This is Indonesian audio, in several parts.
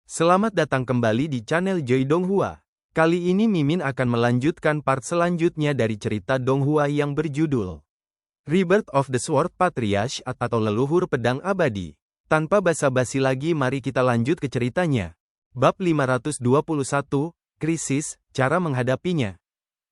Selamat datang kembali di channel Joy Donghua. Kali ini Mimin akan melanjutkan part selanjutnya dari cerita Donghua yang berjudul Rebirth of the Sword Patriarch atau Leluhur Pedang Abadi. Tanpa basa-basi lagi, mari kita lanjut ke ceritanya. Bab 521, Krisis, Cara Menghadapinya.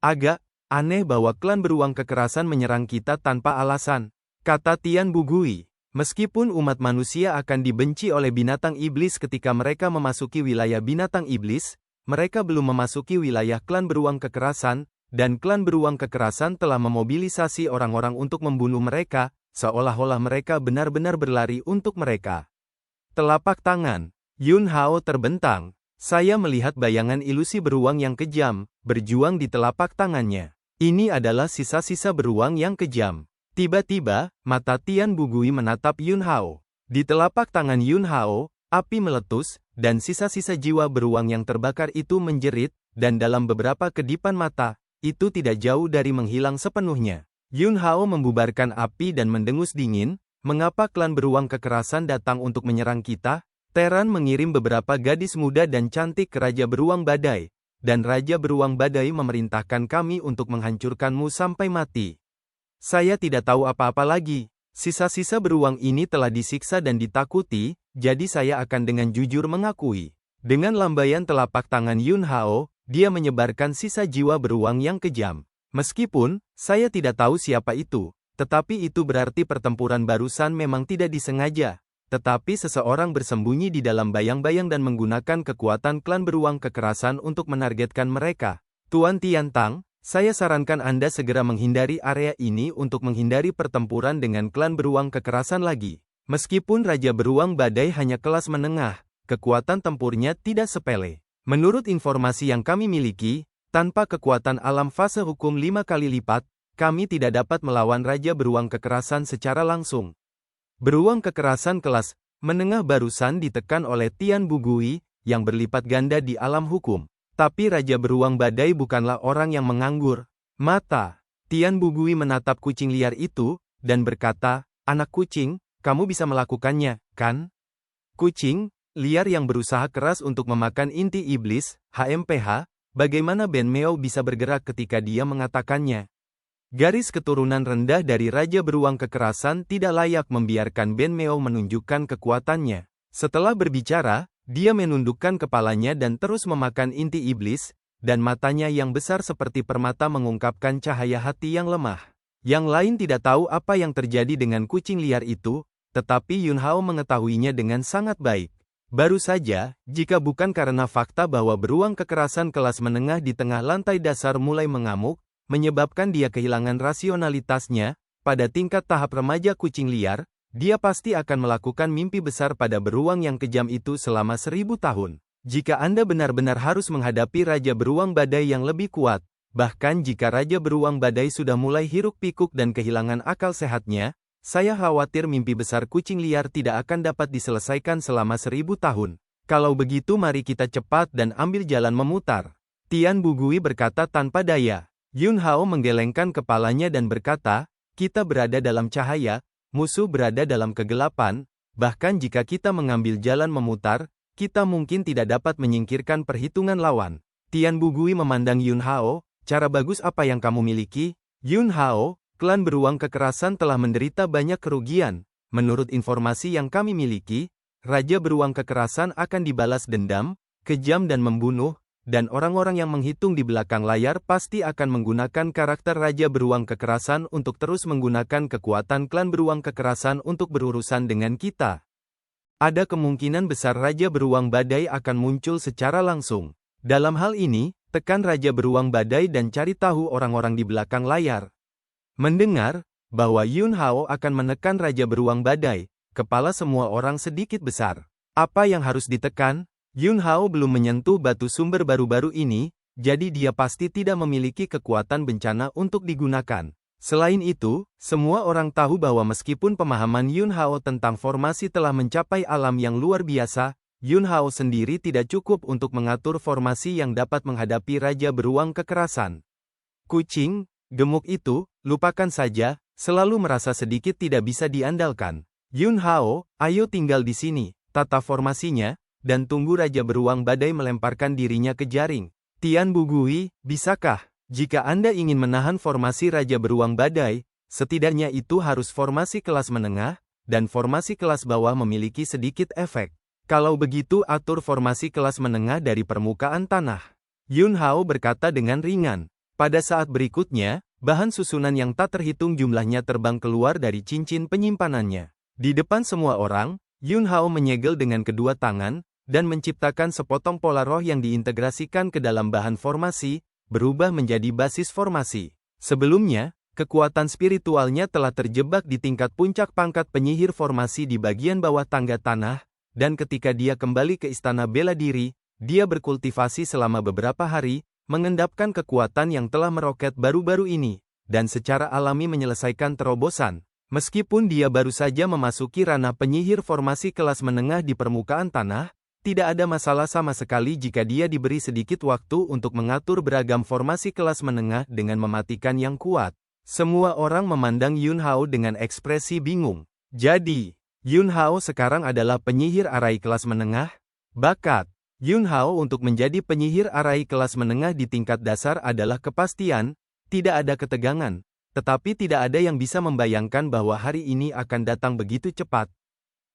Agak aneh bahwa klan beruang kekerasan menyerang kita tanpa alasan, kata Tian Bugui. Meskipun umat manusia akan dibenci oleh binatang iblis ketika mereka memasuki wilayah binatang iblis, mereka belum memasuki wilayah klan beruang kekerasan, dan klan beruang kekerasan telah memobilisasi orang-orang untuk membunuh mereka, seolah-olah mereka benar-benar berlari untuk mereka. Telapak tangan Yun Hao terbentang. Saya melihat bayangan ilusi beruang yang kejam, berjuang di telapak tangannya. Ini adalah sisa-sisa beruang yang kejam. Tiba-tiba, mata Tian Bugui menatap Yun Hao. Di telapak tangan Yun Hao, api meletus, dan sisa-sisa jiwa beruang yang terbakar itu menjerit, dan dalam beberapa kedipan mata, itu tidak jauh dari menghilang sepenuhnya. Yun Hao membubarkan api dan mendengus dingin, mengapa klan beruang kekerasan datang untuk menyerang kita? Teran mengirim beberapa gadis muda dan cantik ke Raja Beruang Badai, dan Raja Beruang Badai memerintahkan kami untuk menghancurkanmu sampai mati. Saya tidak tahu apa-apa lagi. Sisa-sisa beruang ini telah disiksa dan ditakuti, jadi saya akan dengan jujur mengakui. Dengan lambaian telapak tangan Yun Hao, dia menyebarkan sisa jiwa beruang yang kejam. Meskipun, saya tidak tahu siapa itu, tetapi itu berarti pertempuran barusan memang tidak disengaja. Tetapi seseorang bersembunyi di dalam bayang-bayang dan menggunakan kekuatan klan beruang kekerasan untuk menargetkan mereka. Tuan Tiantang, saya sarankan Anda segera menghindari area ini untuk menghindari pertempuran dengan klan beruang kekerasan lagi. Meskipun Raja Beruang Badai hanya kelas menengah, kekuatan tempurnya tidak sepele. Menurut informasi yang kami miliki, tanpa kekuatan alam fase hukum 5 kali lipat, kami tidak dapat melawan Raja Beruang Kekerasan secara langsung. Beruang kekerasan kelas menengah barusan ditekan oleh Tian Bugui, yang berlipat ganda di alam hukum. Tapi Raja Beruang Badai bukanlah orang yang menganggur. Mata Tian Bugui menatap kucing liar itu, dan berkata, anak kucing, kamu bisa melakukannya, kan? Kucing liar yang berusaha keras untuk memakan inti iblis, HMPH, bagaimana Ben Meo bisa bergerak ketika dia mengatakannya? Garis keturunan rendah dari Raja Beruang Kekerasan tidak layak membiarkan Ben Meo menunjukkan kekuatannya. Setelah berbicara, dia menundukkan kepalanya dan terus memakan inti iblis, dan matanya yang besar seperti permata mengungkapkan cahaya hati yang lemah. Yang lain tidak tahu apa yang terjadi dengan kucing liar itu, tetapi Yun Hao mengetahuinya dengan sangat baik. Baru saja, jika bukan karena fakta bahwa beruang kekerasan kelas menengah di tengah lantai dasar mulai mengamuk, menyebabkan dia kehilangan rasionalitasnya, pada tingkat tahap remaja kucing liar, dia pasti akan melakukan mimpi besar pada beruang yang kejam itu selama 1000 tahun. Jika Anda benar-benar harus menghadapi Raja Beruang Badai yang lebih kuat, bahkan jika Raja Beruang Badai sudah mulai hiruk-pikuk dan kehilangan akal sehatnya, saya khawatir mimpi besar kucing liar tidak akan dapat diselesaikan selama 1000 tahun. Kalau begitu mari kita cepat dan ambil jalan memutar. Tian Bugui berkata tanpa daya. Yun Hao menggelengkan kepalanya dan berkata, kita berada dalam cahaya, musuh berada dalam kegelapan, bahkan jika kita mengambil jalan memutar, kita mungkin tidak dapat menyingkirkan perhitungan lawan. Tian Bugui memandang Yun Hao, cara bagus apa yang kamu miliki? Yun Hao, klan beruang kekerasan telah menderita banyak kerugian. Menurut informasi yang kami miliki, Raja Beruang Kekerasan akan dibalas dendam, kejam dan membunuh, dan orang-orang yang menghitung di belakang layar pasti akan menggunakan karakter Raja Beruang Kekerasan untuk terus menggunakan kekuatan klan beruang kekerasan untuk berurusan dengan kita. Ada kemungkinan besar Raja Beruang Badai akan muncul secara langsung. Dalam hal ini, tekan Raja Beruang Badai dan cari tahu orang-orang di belakang layar. Mendengar bahwa Yun Hao akan menekan Raja Beruang Badai, kepala semua orang sedikit besar. Apa yang harus ditekan? Yun Hao belum menyentuh batu sumber baru-baru ini, jadi dia pasti tidak memiliki kekuatan bencana untuk digunakan. Selain itu, semua orang tahu bahwa meskipun pemahaman Yun Hao tentang formasi telah mencapai alam yang luar biasa, Yun Hao sendiri tidak cukup untuk mengatur formasi yang dapat menghadapi Raja Beruang Kekerasan. Kucing gemuk itu, lupakan saja, selalu merasa sedikit tidak bisa diandalkan. Yun Hao, ayo tinggal di sini. Tata formasinya, dan tunggu Raja Beruang Badai melemparkan dirinya ke jaring. Tian Bugui, bisakah? Jika Anda ingin menahan formasi Raja Beruang Badai, setidaknya itu harus formasi kelas menengah, dan formasi kelas bawah memiliki sedikit efek. Kalau begitu atur formasi kelas menengah dari permukaan tanah. Yun Hao berkata dengan ringan. Pada saat berikutnya, bahan susunan yang tak terhitung jumlahnya terbang keluar dari cincin penyimpanannya. Di depan semua orang, Yun Hao menyegel dengan kedua tangan, dan menciptakan sepotong pola roh yang diintegrasikan ke dalam bahan formasi, berubah menjadi basis formasi. Sebelumnya, kekuatan spiritualnya telah terjebak di tingkat puncak pangkat penyihir formasi di bagian bawah tangga tanah, dan ketika dia kembali ke Istana Bela Diri, dia berkultivasi selama beberapa hari, mengendapkan kekuatan yang telah meroket baru-baru ini, dan secara alami menyelesaikan terobosan. Meskipun dia baru saja memasuki ranah penyihir formasi kelas menengah di permukaan tanah, tidak ada masalah sama sekali jika dia diberi sedikit waktu untuk mengatur beragam formasi kelas menengah dengan mematikan yang kuat. Semua orang memandang Yun Hao dengan ekspresi bingung. Jadi, Yun Hao sekarang adalah penyihir arai kelas menengah? Bakat Yun Hao untuk menjadi penyihir arai kelas menengah di tingkat dasar adalah kepastian, tidak ada ketegangan, tetapi tidak ada yang bisa membayangkan bahwa hari ini akan datang begitu cepat.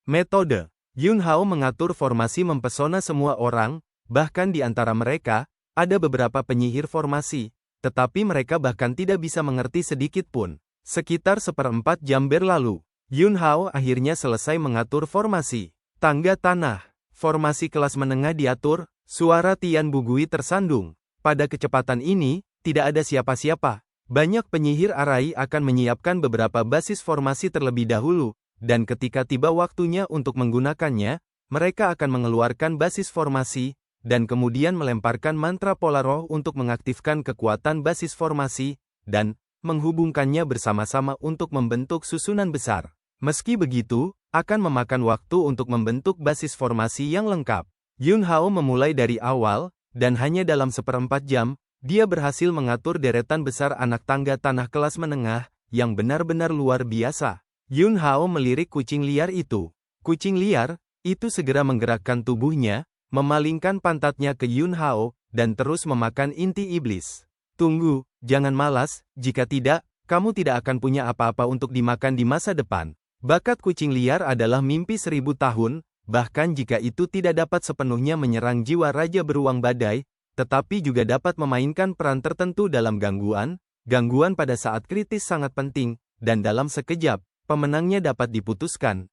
Metode Yun Hao mengatur formasi mempesona semua orang, bahkan di antara mereka, ada beberapa penyihir formasi, tetapi mereka bahkan tidak bisa mengerti sedikit pun. Sekitar 1/4 jam berlalu. Yun Hao akhirnya selesai mengatur formasi. Tangga tanah. Formasi kelas menengah diatur, suara Tian Bugui tersandung. Pada kecepatan ini, tidak ada siapa-siapa. Banyak penyihir arai akan menyiapkan beberapa basis formasi terlebih dahulu, dan ketika tiba waktunya untuk menggunakannya, mereka akan mengeluarkan basis formasi, dan kemudian melemparkan mantra pola roh untuk mengaktifkan kekuatan basis formasi, dan menghubungkannya bersama-sama untuk membentuk susunan besar. Meski begitu, akan memakan waktu untuk membentuk basis formasi yang lengkap. Yun Hao memulai dari awal, dan hanya dalam 1/4 jam, dia berhasil mengatur deretan besar anak tangga tanah kelas menengah, yang benar-benar luar biasa. Yun Hao melirik kucing liar itu. Kucing liar, itu segera menggerakkan tubuhnya, memalingkan pantatnya ke Yun Hao, dan terus memakan inti iblis. Tunggu, jangan malas, jika tidak, kamu tidak akan punya apa-apa untuk dimakan di masa depan. Bakat kucing liar adalah mimpi 1000 tahun, bahkan jika itu tidak dapat sepenuhnya menyerang jiwa Raja Beruang Badai, tetapi juga dapat memainkan peran tertentu dalam gangguan pada saat kritis sangat penting, dan dalam sekejap, pemenangnya dapat diputuskan.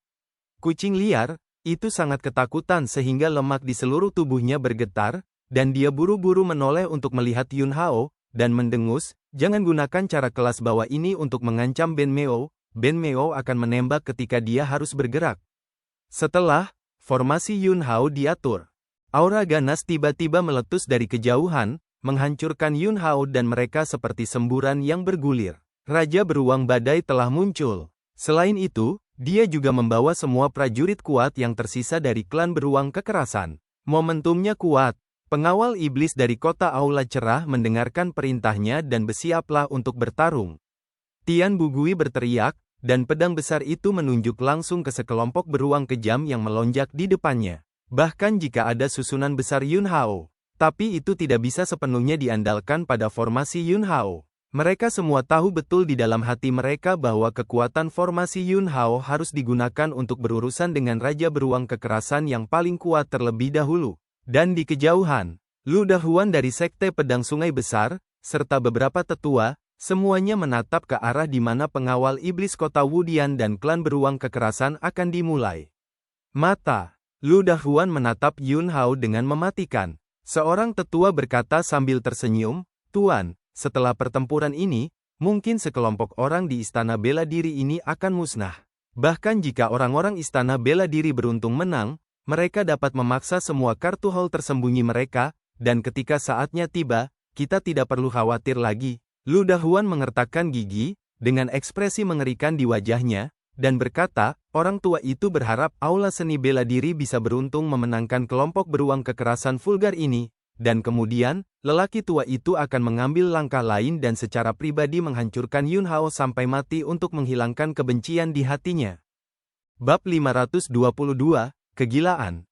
Kucing liar, itu sangat ketakutan sehingga lemak di seluruh tubuhnya bergetar, dan dia buru-buru menoleh untuk melihat Yun Hao, dan mendengus, jangan gunakan cara kelas bawah ini untuk mengancam Ben Meo. Ben Meo akan menembak ketika dia harus bergerak. Setelah formasi Yun Hao diatur, aura ganas tiba-tiba meletus dari kejauhan, menghancurkan Yun Hao dan mereka seperti semburan yang bergulir. Raja Beruang Badai telah muncul. Selain itu, dia juga membawa semua prajurit kuat yang tersisa dari klan Beruang Kekerasan. Momentumnya kuat. Pengawal iblis dari kota Aula Cerah mendengarkan perintahnya dan bersiaplah untuk bertarung. Tian Bugui berteriak, dan pedang besar itu menunjuk langsung ke sekelompok beruang kejam yang melonjak di depannya. Bahkan jika ada susunan besar Yun Hao, tapi itu tidak bisa sepenuhnya diandalkan pada formasi Yun Hao. Mereka semua tahu betul di dalam hati mereka bahwa kekuatan formasi Yun Hao harus digunakan untuk berurusan dengan Raja Beruang Kekerasan yang paling kuat terlebih dahulu. Dan di kejauhan, Lu Dahuan dari Sekte Pedang Sungai Besar, serta beberapa tetua, semuanya menatap ke arah di mana pengawal iblis kota Wudian dan klan Beruang Kekerasan akan dimulai. Mata Lu Dahuan menatap Yun Hao dengan mematikan. Seorang tetua berkata sambil tersenyum, "Tuan, setelah pertempuran ini, mungkin sekelompok orang di Istana Bela Diri ini akan musnah. Bahkan jika orang-orang Istana Bela Diri beruntung menang, mereka dapat memaksa semua kartu hall tersembunyi mereka, dan ketika saatnya tiba, kita tidak perlu khawatir lagi." Lu Dahuan mengertakkan gigi, dengan ekspresi mengerikan di wajahnya, dan berkata, orang tua itu berharap Aula Seni Bela Diri bisa beruntung memenangkan kelompok beruang kekerasan vulgar ini, dan kemudian, lelaki tua itu akan mengambil langkah lain dan secara pribadi menghancurkan Yun Hao sampai mati untuk menghilangkan kebencian di hatinya. Bab 522, Kegilaan.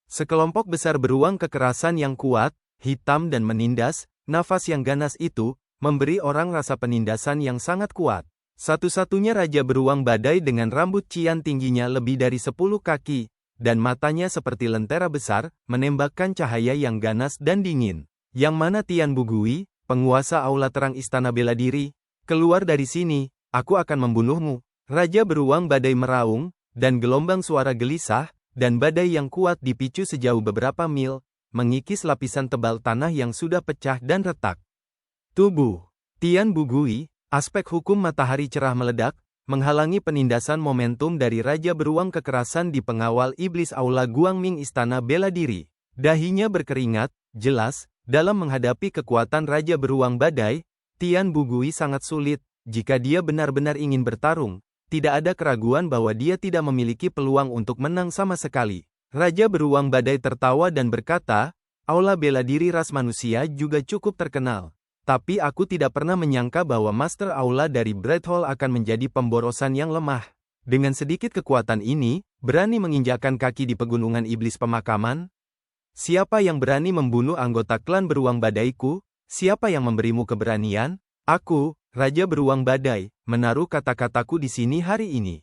Sekelompok besar beruang kekerasan yang kuat, hitam dan menindas, nafas yang ganas itu, memberi orang rasa penindasan yang sangat kuat. Satu-satunya raja beruang badai dengan rambut cian tingginya lebih dari 10 kaki, dan matanya seperti lentera besar, menembakkan cahaya yang ganas dan dingin. Yang mana Tian Bugui, penguasa aula terang istana bela diri, keluar dari sini, aku akan membunuhmu. Raja beruang badai meraung, dan gelombang suara gelisah, dan badai yang kuat dipicu sejauh beberapa mil, mengikis lapisan tebal tanah yang sudah pecah dan retak. Tubuh Tian Bugui, aspek hukum matahari cerah meledak, menghalangi penindasan momentum dari Raja Beruang kekerasan di pengawal iblis aula Guangming Istana Bela Diri. Dahinya berkeringat, jelas, dalam menghadapi kekuatan Raja Beruang Badai, Tian Bugui sangat sulit, jika dia benar-benar ingin bertarung, tidak ada keraguan bahwa dia tidak memiliki peluang untuk menang sama sekali. Raja Beruang Badai tertawa dan berkata, aula bela diri ras manusia juga cukup terkenal. Tapi aku tidak pernah menyangka bahwa Master Aula dari Bright Hall akan menjadi pemborosan yang lemah. Dengan sedikit kekuatan ini, berani menginjakkan kaki di pegunungan iblis pemakaman? Siapa yang berani membunuh anggota klan Beruang Badaiku? Siapa yang memberimu keberanian? Aku, Raja Beruang Badai, menaruh kata-kataku di sini hari ini.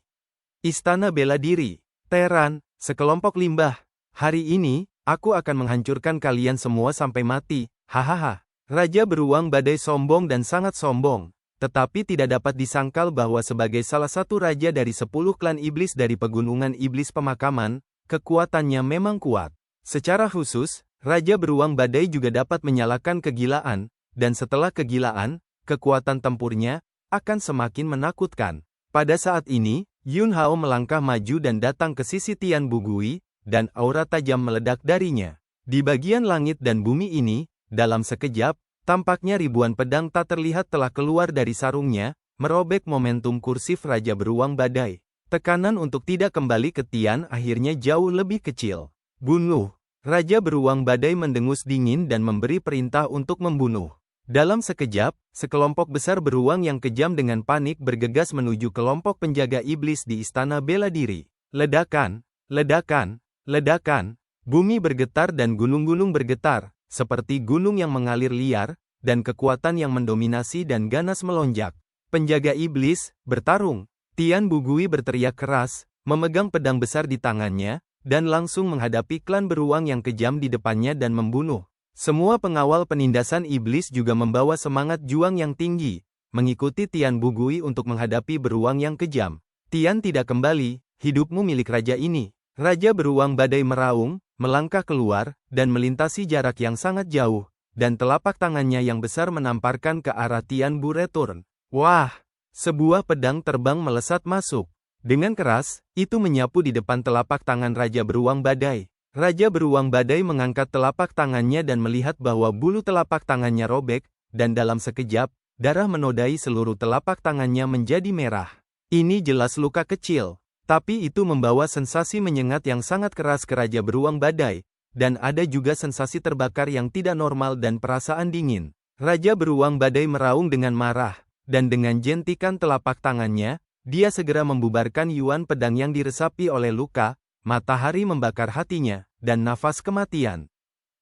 Istana Bela Diri, Teran, sekelompok limbah. Hari ini, aku akan menghancurkan kalian semua sampai mati, hahaha. Raja Beruang Badai sombong dan sangat sombong, tetapi tidak dapat disangkal bahwa sebagai salah satu raja dari 10 klan iblis dari pegunungan iblis pemakaman, kekuatannya memang kuat. Secara khusus, Raja Beruang Badai juga dapat menyalakan kegilaan, dan setelah kegilaan, kekuatan tempurnya akan semakin menakutkan. Pada saat ini, Yun Hao melangkah maju dan datang ke sisi Tian Bugui, dan aura tajam meledak darinya. Di bagian langit dan bumi ini, dalam sekejap, tampaknya ribuan pedang tak terlihat telah keluar dari sarungnya, merobek momentum kursif Raja Beruang Badai. Tekanan untuk tidak kembali ke Tian akhirnya jauh lebih kecil. Bunuh! Raja Beruang Badai mendengus dingin dan memberi perintah untuk membunuh. Dalam sekejap, sekelompok besar beruang yang kejam dengan panik bergegas menuju kelompok penjaga iblis di Istana Bela Diri. Ledakan! Ledakan! Ledakan! Bumi bergetar dan gunung-gunung bergetar, seperti gunung yang mengalir liar, dan kekuatan yang mendominasi dan ganas melonjak. Penjaga iblis, bertarung! Tian Bugui berteriak keras, memegang pedang besar di tangannya, dan langsung menghadapi klan beruang yang kejam di depannya dan membunuh. Semua pengawal penindasan iblis juga membawa semangat juang yang tinggi, mengikuti Tian Bugui untuk menghadapi beruang yang kejam. Tian tidak kembali, hidupmu milik raja ini. Raja Beruang Badai meraung, melangkah keluar, dan melintasi jarak yang sangat jauh, dan telapak tangannya yang besar menamparkan ke arah Tian Bu Return. Wah! Sebuah pedang terbang melesat masuk. Dengan keras, itu menyapu di depan telapak tangan Raja Beruang Badai. Raja Beruang Badai mengangkat telapak tangannya dan melihat bahwa bulu telapak tangannya robek, dan dalam sekejap, darah menodai seluruh telapak tangannya menjadi merah. Ini jelas luka kecil, tapi itu membawa sensasi menyengat yang sangat keras ke Raja Beruang Badai, dan ada juga sensasi terbakar yang tidak normal dan perasaan dingin. Raja Beruang Badai meraung dengan marah, dan dengan jentikan telapak tangannya, dia segera membubarkan yuan pedang yang diresapi oleh luka. Matahari membakar hatinya, dan nafas kematian.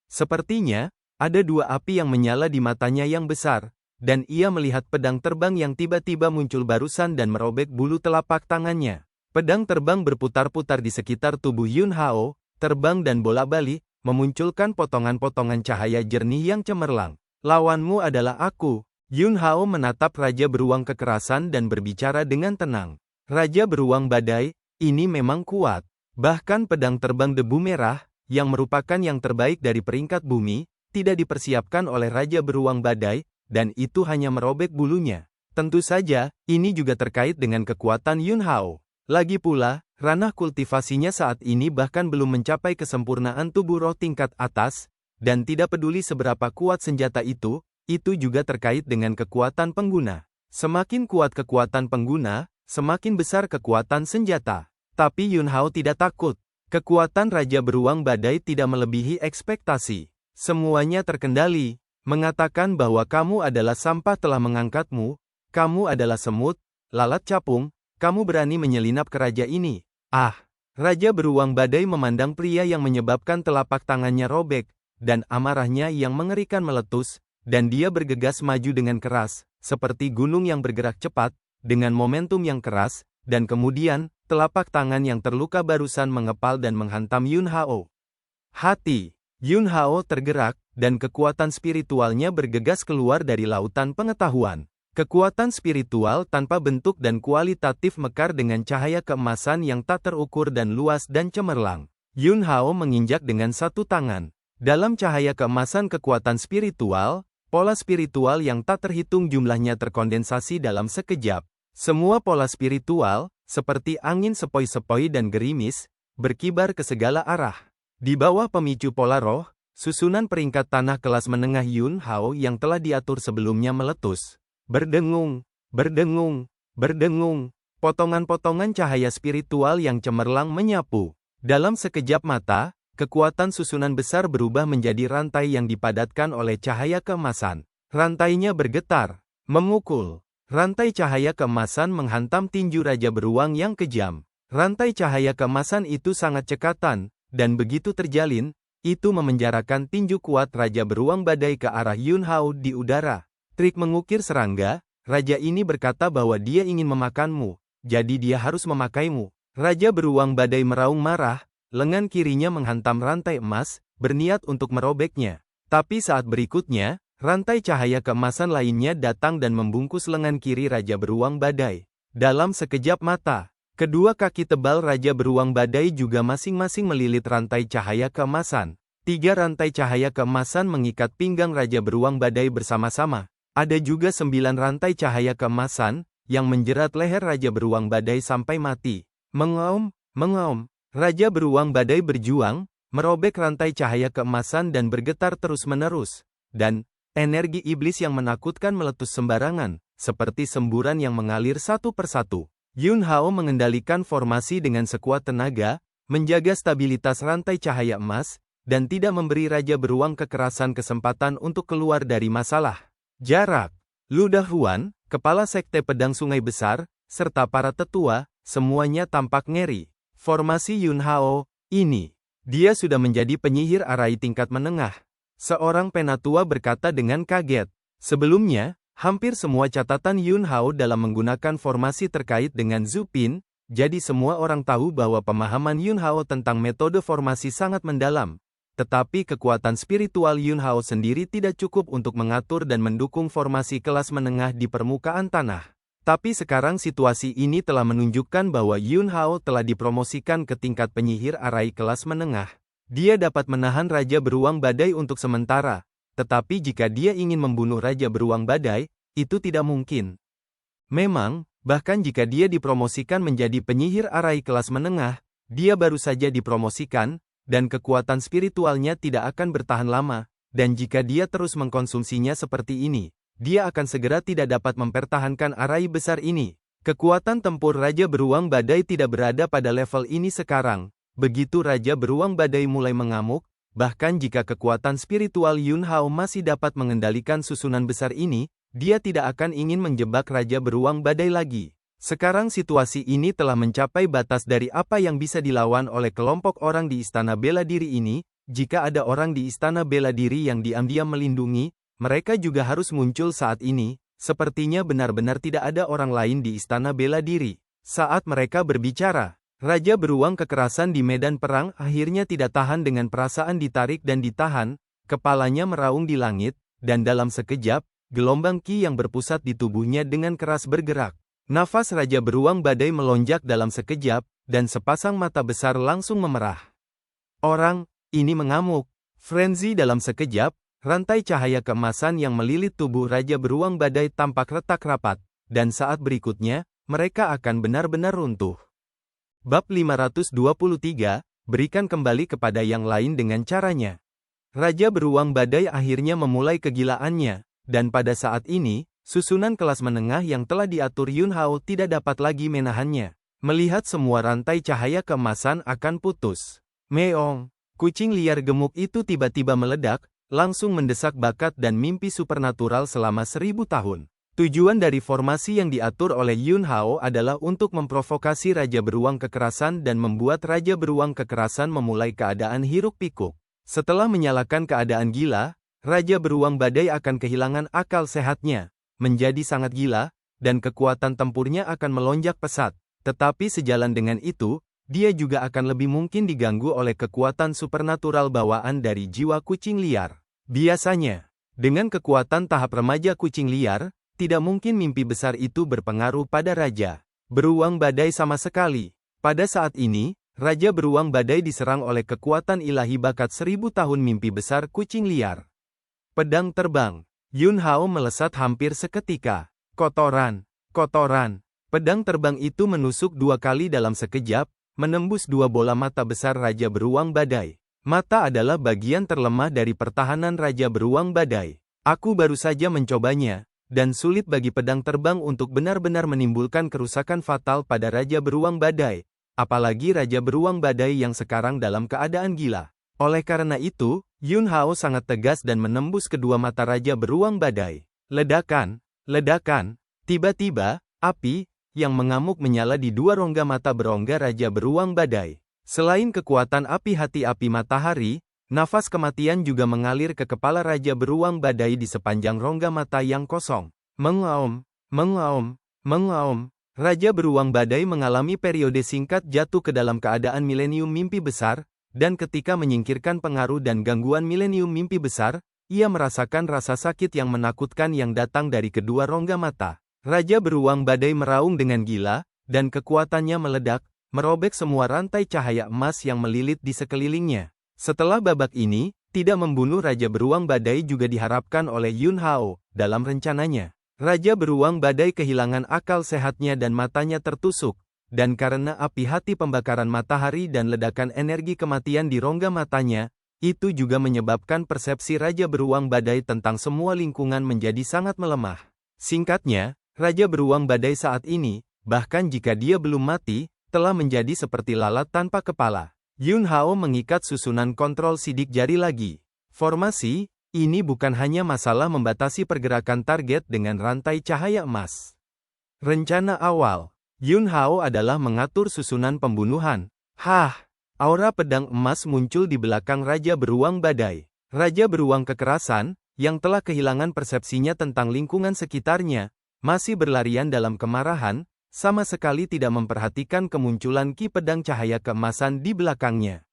Sepertinya, ada dua api yang menyala di matanya yang besar, dan ia melihat pedang terbang yang tiba-tiba muncul barusan dan merobek bulu telapak tangannya. Pedang terbang berputar-putar di sekitar tubuh Yun Hao, terbang dan bolak-balik, memunculkan potongan-potongan cahaya jernih yang cemerlang. Lawanmu adalah aku. Yun Hao menatap Raja Beruang kekerasan dan berbicara dengan tenang. Raja Beruang Badai, ini memang kuat. Bahkan pedang terbang debu merah, yang merupakan yang terbaik dari peringkat bumi, tidak dipersiapkan oleh Raja Beruang Badai, dan itu hanya merobek bulunya. Tentu saja, ini juga terkait dengan kekuatan Yun Hao. Lagi pula, ranah kultivasinya saat ini bahkan belum mencapai kesempurnaan tubuh roh tingkat atas, dan tidak peduli seberapa kuat senjata itu juga terkait dengan kekuatan pengguna. Semakin kuat kekuatan pengguna, semakin besar kekuatan senjata. Tapi Yun Hao tidak takut. Kekuatan Raja Beruang Badai tidak melebihi ekspektasi. Semuanya terkendali. Mengatakan bahwa kamu adalah sampah telah mengangkatmu, kamu adalah semut, lalat capung, kamu berani menyelinap ke raja ini. Ah, Raja beruang badai memandang pria yang menyebabkan telapak tangannya robek, dan amarahnya yang mengerikan meletus, dan dia bergegas maju dengan keras, seperti gunung yang bergerak cepat, dengan momentum yang keras, dan kemudian, telapak tangan yang terluka barusan mengepal dan menghantam Yun Hao. Hati Yun Hao tergerak, dan kekuatan spiritualnya bergegas keluar dari lautan pengetahuan. Kekuatan spiritual tanpa bentuk dan kualitatif mekar dengan cahaya keemasan yang tak terukur dan luas dan cemerlang. Yun Hao menginjak dengan satu tangan. Dalam cahaya keemasan kekuatan spiritual, pola spiritual yang tak terhitung jumlahnya terkondensasi dalam sekejap. Semua pola spiritual, seperti angin sepoi-sepoi dan gerimis, berkibar ke segala arah. Di bawah pemicu pola roh, susunan peringkat tanah kelas menengah Yun Hao yang telah diatur sebelumnya meletus. Berdengung, berdengung, berdengung. Potongan-potongan cahaya spiritual yang cemerlang menyapu. Dalam sekejap mata, kekuatan susunan besar berubah menjadi rantai yang dipadatkan oleh cahaya keemasan. Rantainya bergetar, memukul. Rantai cahaya keemasan menghantam tinju Raja Beruang yang kejam. Rantai cahaya keemasan itu sangat cekatan, dan begitu terjalin, itu memenjarakan tinju kuat Raja Beruang Badai ke arah Yun Hao di udara. Trik mengukir serangga, raja ini berkata bahwa dia ingin memakanmu, jadi dia harus memakaimu. Raja Beruang Badai meraung marah, lengan kirinya menghantam rantai emas, berniat untuk merobeknya. Tapi saat berikutnya, rantai cahaya keemasan lainnya datang dan membungkus lengan kiri Raja Beruang Badai. Dalam sekejap mata, kedua kaki tebal Raja Beruang Badai juga masing-masing melilit rantai cahaya keemasan. 3 rantai cahaya keemasan mengikat pinggang Raja Beruang Badai bersama-sama. Ada juga 9 rantai cahaya keemasan, yang menjerat leher Raja Beruang Badai sampai mati. Mengaum, mengaum. Raja Beruang Badai berjuang, merobek rantai cahaya keemasan dan bergetar terus-menerus. Dan, energi iblis yang menakutkan meletus sembarangan, seperti semburan yang mengalir satu persatu. Yun Hao mengendalikan formasi dengan sekuat tenaga, menjaga stabilitas rantai cahaya emas, dan tidak memberi Raja Beruang kekerasan kesempatan untuk keluar dari masalah. Jarak. Ludah Huan, kepala sekte pedang sungai besar, serta para tetua, semuanya tampak ngeri. Formasi Yun Hao, ini. Dia sudah menjadi penyihir arai tingkat menengah. Seorang penatua berkata dengan kaget. Sebelumnya, hampir semua catatan Yun Hao dalam menggunakan formasi terkait dengan Zhu Pin, jadi semua orang tahu bahwa pemahaman Yun Hao tentang metode formasi sangat mendalam. Tetapi kekuatan spiritual Yun Hao sendiri tidak cukup untuk mengatur dan mendukung formasi kelas menengah di permukaan tanah. Tapi sekarang situasi ini telah menunjukkan bahwa Yun Hao telah dipromosikan ke tingkat penyihir arai kelas menengah. Dia dapat menahan Raja Beruang Badai untuk sementara, tetapi jika dia ingin membunuh Raja Beruang Badai, itu tidak mungkin. Memang, bahkan jika dia dipromosikan menjadi penyihir arai kelas menengah, dia baru saja dipromosikan, dan kekuatan spiritualnya tidak akan bertahan lama, dan jika dia terus mengkonsumsinya seperti ini, dia akan segera tidak dapat mempertahankan arai besar ini. Kekuatan tempur Raja Beruang Badai tidak berada pada level ini sekarang. Begitu Raja Beruang Badai mulai mengamuk, bahkan jika kekuatan spiritual Yun Hao masih dapat mengendalikan susunan besar ini, dia tidak akan ingin menjebak Raja Beruang Badai lagi. Sekarang situasi ini telah mencapai batas dari apa yang bisa dilawan oleh kelompok orang di Istana Bela Diri ini. Jika ada orang di Istana Bela Diri yang diam-diam melindungi, mereka juga harus muncul saat ini. Sepertinya benar-benar tidak ada orang lain di Istana Bela Diri. Saat mereka berbicara, Raja Beruang kekerasan di medan perang akhirnya tidak tahan dengan perasaan ditarik dan ditahan, kepalanya meraung di langit, dan dalam sekejap, gelombang ki yang berpusat di tubuhnya dengan keras bergerak. Nafas Raja Beruang Badai melonjak dalam sekejap, dan sepasang mata besar langsung memerah. Orang ini mengamuk. Frenzy dalam sekejap, rantai cahaya keemasan yang melilit tubuh Raja Beruang Badai tampak retak rapat, dan saat berikutnya, mereka akan benar-benar runtuh. Bab 523, berikan kembali kepada yang lain dengan caranya. Raja Beruang Badai akhirnya memulai kegilaannya, dan pada saat ini, susunan kelas menengah yang telah diatur Yun Hao tidak dapat lagi menahannya. Melihat semua rantai cahaya keemasan akan putus. Meong, kucing liar gemuk itu tiba-tiba meledak, langsung mendesak bakat dan mimpi supernatural selama 1000 tahun. Tujuan dari formasi yang diatur oleh Yun Hao adalah untuk memprovokasi Raja Beruang Kekerasan dan membuat Raja Beruang Kekerasan memulai keadaan hiruk-pikuk. Setelah menyalakan keadaan gila, Raja Beruang Badai akan kehilangan akal sehatnya, menjadi sangat gila, dan kekuatan tempurnya akan melonjak pesat. Tetapi sejalan dengan itu, dia juga akan lebih mungkin diganggu oleh kekuatan supernatural bawaan dari jiwa kucing liar. Biasanya, dengan kekuatan tahap remaja kucing liar, tidak mungkin mimpi besar itu berpengaruh pada Raja Beruang Badai sama sekali. Pada saat ini, Raja Beruang Badai diserang oleh kekuatan ilahi bakat 1000 tahun mimpi besar kucing liar. Pedang terbang. Yun Hao melesat hampir seketika. Kotoran. Kotoran. Pedang terbang itu menusuk 2 kali dalam sekejap, menembus 2 bola mata besar Raja Beruang Badai. Mata adalah bagian terlemah dari pertahanan Raja Beruang Badai. Aku baru saja mencobanya, dan sulit bagi pedang terbang untuk benar-benar menimbulkan kerusakan fatal pada Raja Beruang Badai, apalagi Raja Beruang Badai yang sekarang dalam keadaan gila. Oleh karena itu, Yun Hao sangat tegas dan menembus kedua mata Raja Beruang Badai. Ledakan, ledakan, tiba-tiba, api yang mengamuk menyala di 2 rongga mata berongga Raja Beruang Badai. Selain kekuatan api hati api matahari, nafas kematian juga mengalir ke kepala Raja Beruang Badai di sepanjang rongga mata yang kosong. Mengaum, mengaum, mengaum. Raja Beruang Badai mengalami periode singkat jatuh ke dalam keadaan milenium mimpi besar, dan ketika menyingkirkan pengaruh dan gangguan milenium mimpi besar, ia merasakan rasa sakit yang menakutkan yang datang dari kedua rongga mata. Raja Beruang Badai meraung dengan gila, dan kekuatannya meledak, merobek semua rantai cahaya emas yang melilit di sekelilingnya. Setelah babak ini, tidak membunuh Raja Beruang Badai juga diharapkan oleh Yun Hao. Dalam rencananya, Raja Beruang Badai kehilangan akal sehatnya dan matanya tertusuk, dan karena api hati pembakaran matahari dan ledakan energi kematian di rongga matanya, itu juga menyebabkan persepsi Raja Beruang Badai tentang semua lingkungan menjadi sangat melemah. Singkatnya, Raja Beruang Badai saat ini, bahkan jika dia belum mati, telah menjadi seperti lalat tanpa kepala. Yun Hao mengikat susunan kontrol sidik jari lagi. Formasi, ini bukan hanya masalah membatasi pergerakan target dengan rantai cahaya emas. Rencana awal, Yun Hao adalah mengatur susunan pembunuhan. Aura pedang emas muncul di belakang Raja Beruang Badai. Raja Beruang Kekerasan, yang telah kehilangan persepsinya tentang lingkungan sekitarnya, masih berlarian dalam kemarahan, sama sekali tidak memperhatikan kemunculan ki pedang cahaya keemasan di belakangnya.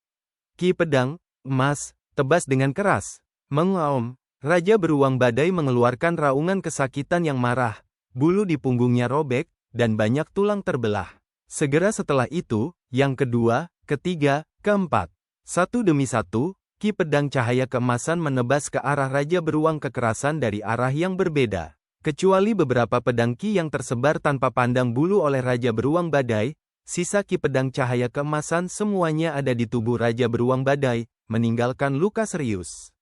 Ki pedang emas tebas dengan keras. Mengaum. Raja Beruang Badai mengeluarkan raungan kesakitan yang marah. Bulu di punggungnya robek, dan banyak tulang terbelah. Segera setelah itu, yang kedua, ketiga, keempat. Satu demi satu, ki pedang cahaya keemasan menebas ke arah Raja Beruang Kekerasan dari arah yang berbeda. Kecuali beberapa pedang ki yang tersebar tanpa pandang bulu oleh Raja Beruang Badai, sisa ki pedang cahaya keemasan semuanya ada di tubuh Raja Beruang Badai, meninggalkan luka serius.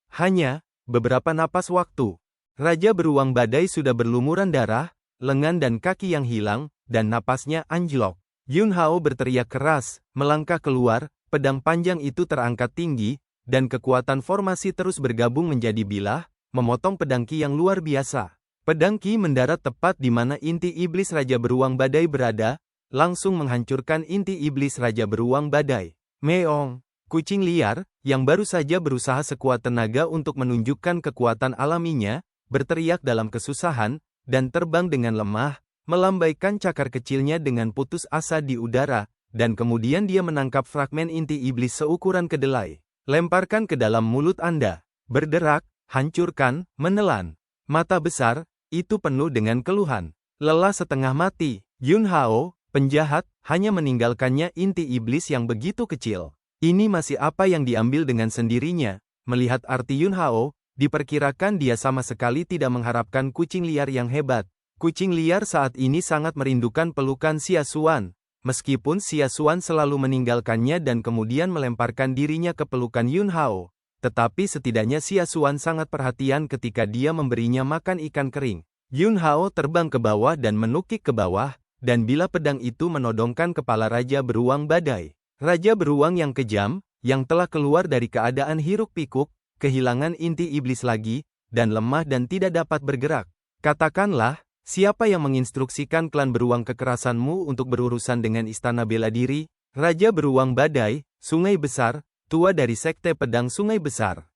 Hanya beberapa napas waktu, Raja Beruang Badai sudah berlumuran darah, lengan dan kaki yang hilang, dan napasnya anjlok. Yun Hao berteriak keras, melangkah keluar, pedang panjang itu terangkat tinggi, dan kekuatan formasi terus bergabung menjadi bilah, memotong pedang ki yang luar biasa. Pedang ki mendarat tepat di mana inti iblis Raja Beruang Badai berada, langsung menghancurkan inti iblis Raja Beruang Badai. Meong, kucing liar, yang baru saja berusaha sekuat tenaga untuk menunjukkan kekuatan alaminya, berteriak dalam kesusahan, dan terbang dengan lemah, melambaikan cakar kecilnya dengan putus asa di udara, dan kemudian dia menangkap fragmen inti iblis seukuran kedelai. Lemparkan ke dalam mulut Anda. Berderak, hancurkan, menelan. Mata besar, itu penuh dengan keluhan. Lelah setengah mati, Yun Hao, penjahat, hanya meninggalkannya inti iblis yang begitu kecil. Ini masih apa yang diambil dengan sendirinya. Melihat arti Yun Hao, diperkirakan dia sama sekali tidak mengharapkan kucing liar yang hebat. Kucing liar saat ini sangat merindukan pelukan Xia Xuan. Meskipun Xia Xuan selalu meninggalkannya dan kemudian melemparkan dirinya ke pelukan Yun Hao. Tetapi setidaknya Xia Xuan sangat perhatian ketika dia memberinya makan ikan kering. Yun Hao terbang ke bawah dan menukik ke bawah, dan bila pedang itu menodongkan kepala Raja Beruang Badai. Raja Beruang yang kejam, yang telah keluar dari keadaan hiruk-pikuk, kehilangan inti iblis lagi, dan lemah dan tidak dapat bergerak. Katakanlah, siapa yang menginstruksikan klan beruang kekerasanmu untuk berurusan dengan Istana Bela Diri? Raja Beruang Badai, Sungai Besar, tua dari Sekte Pedang Sungai Besar.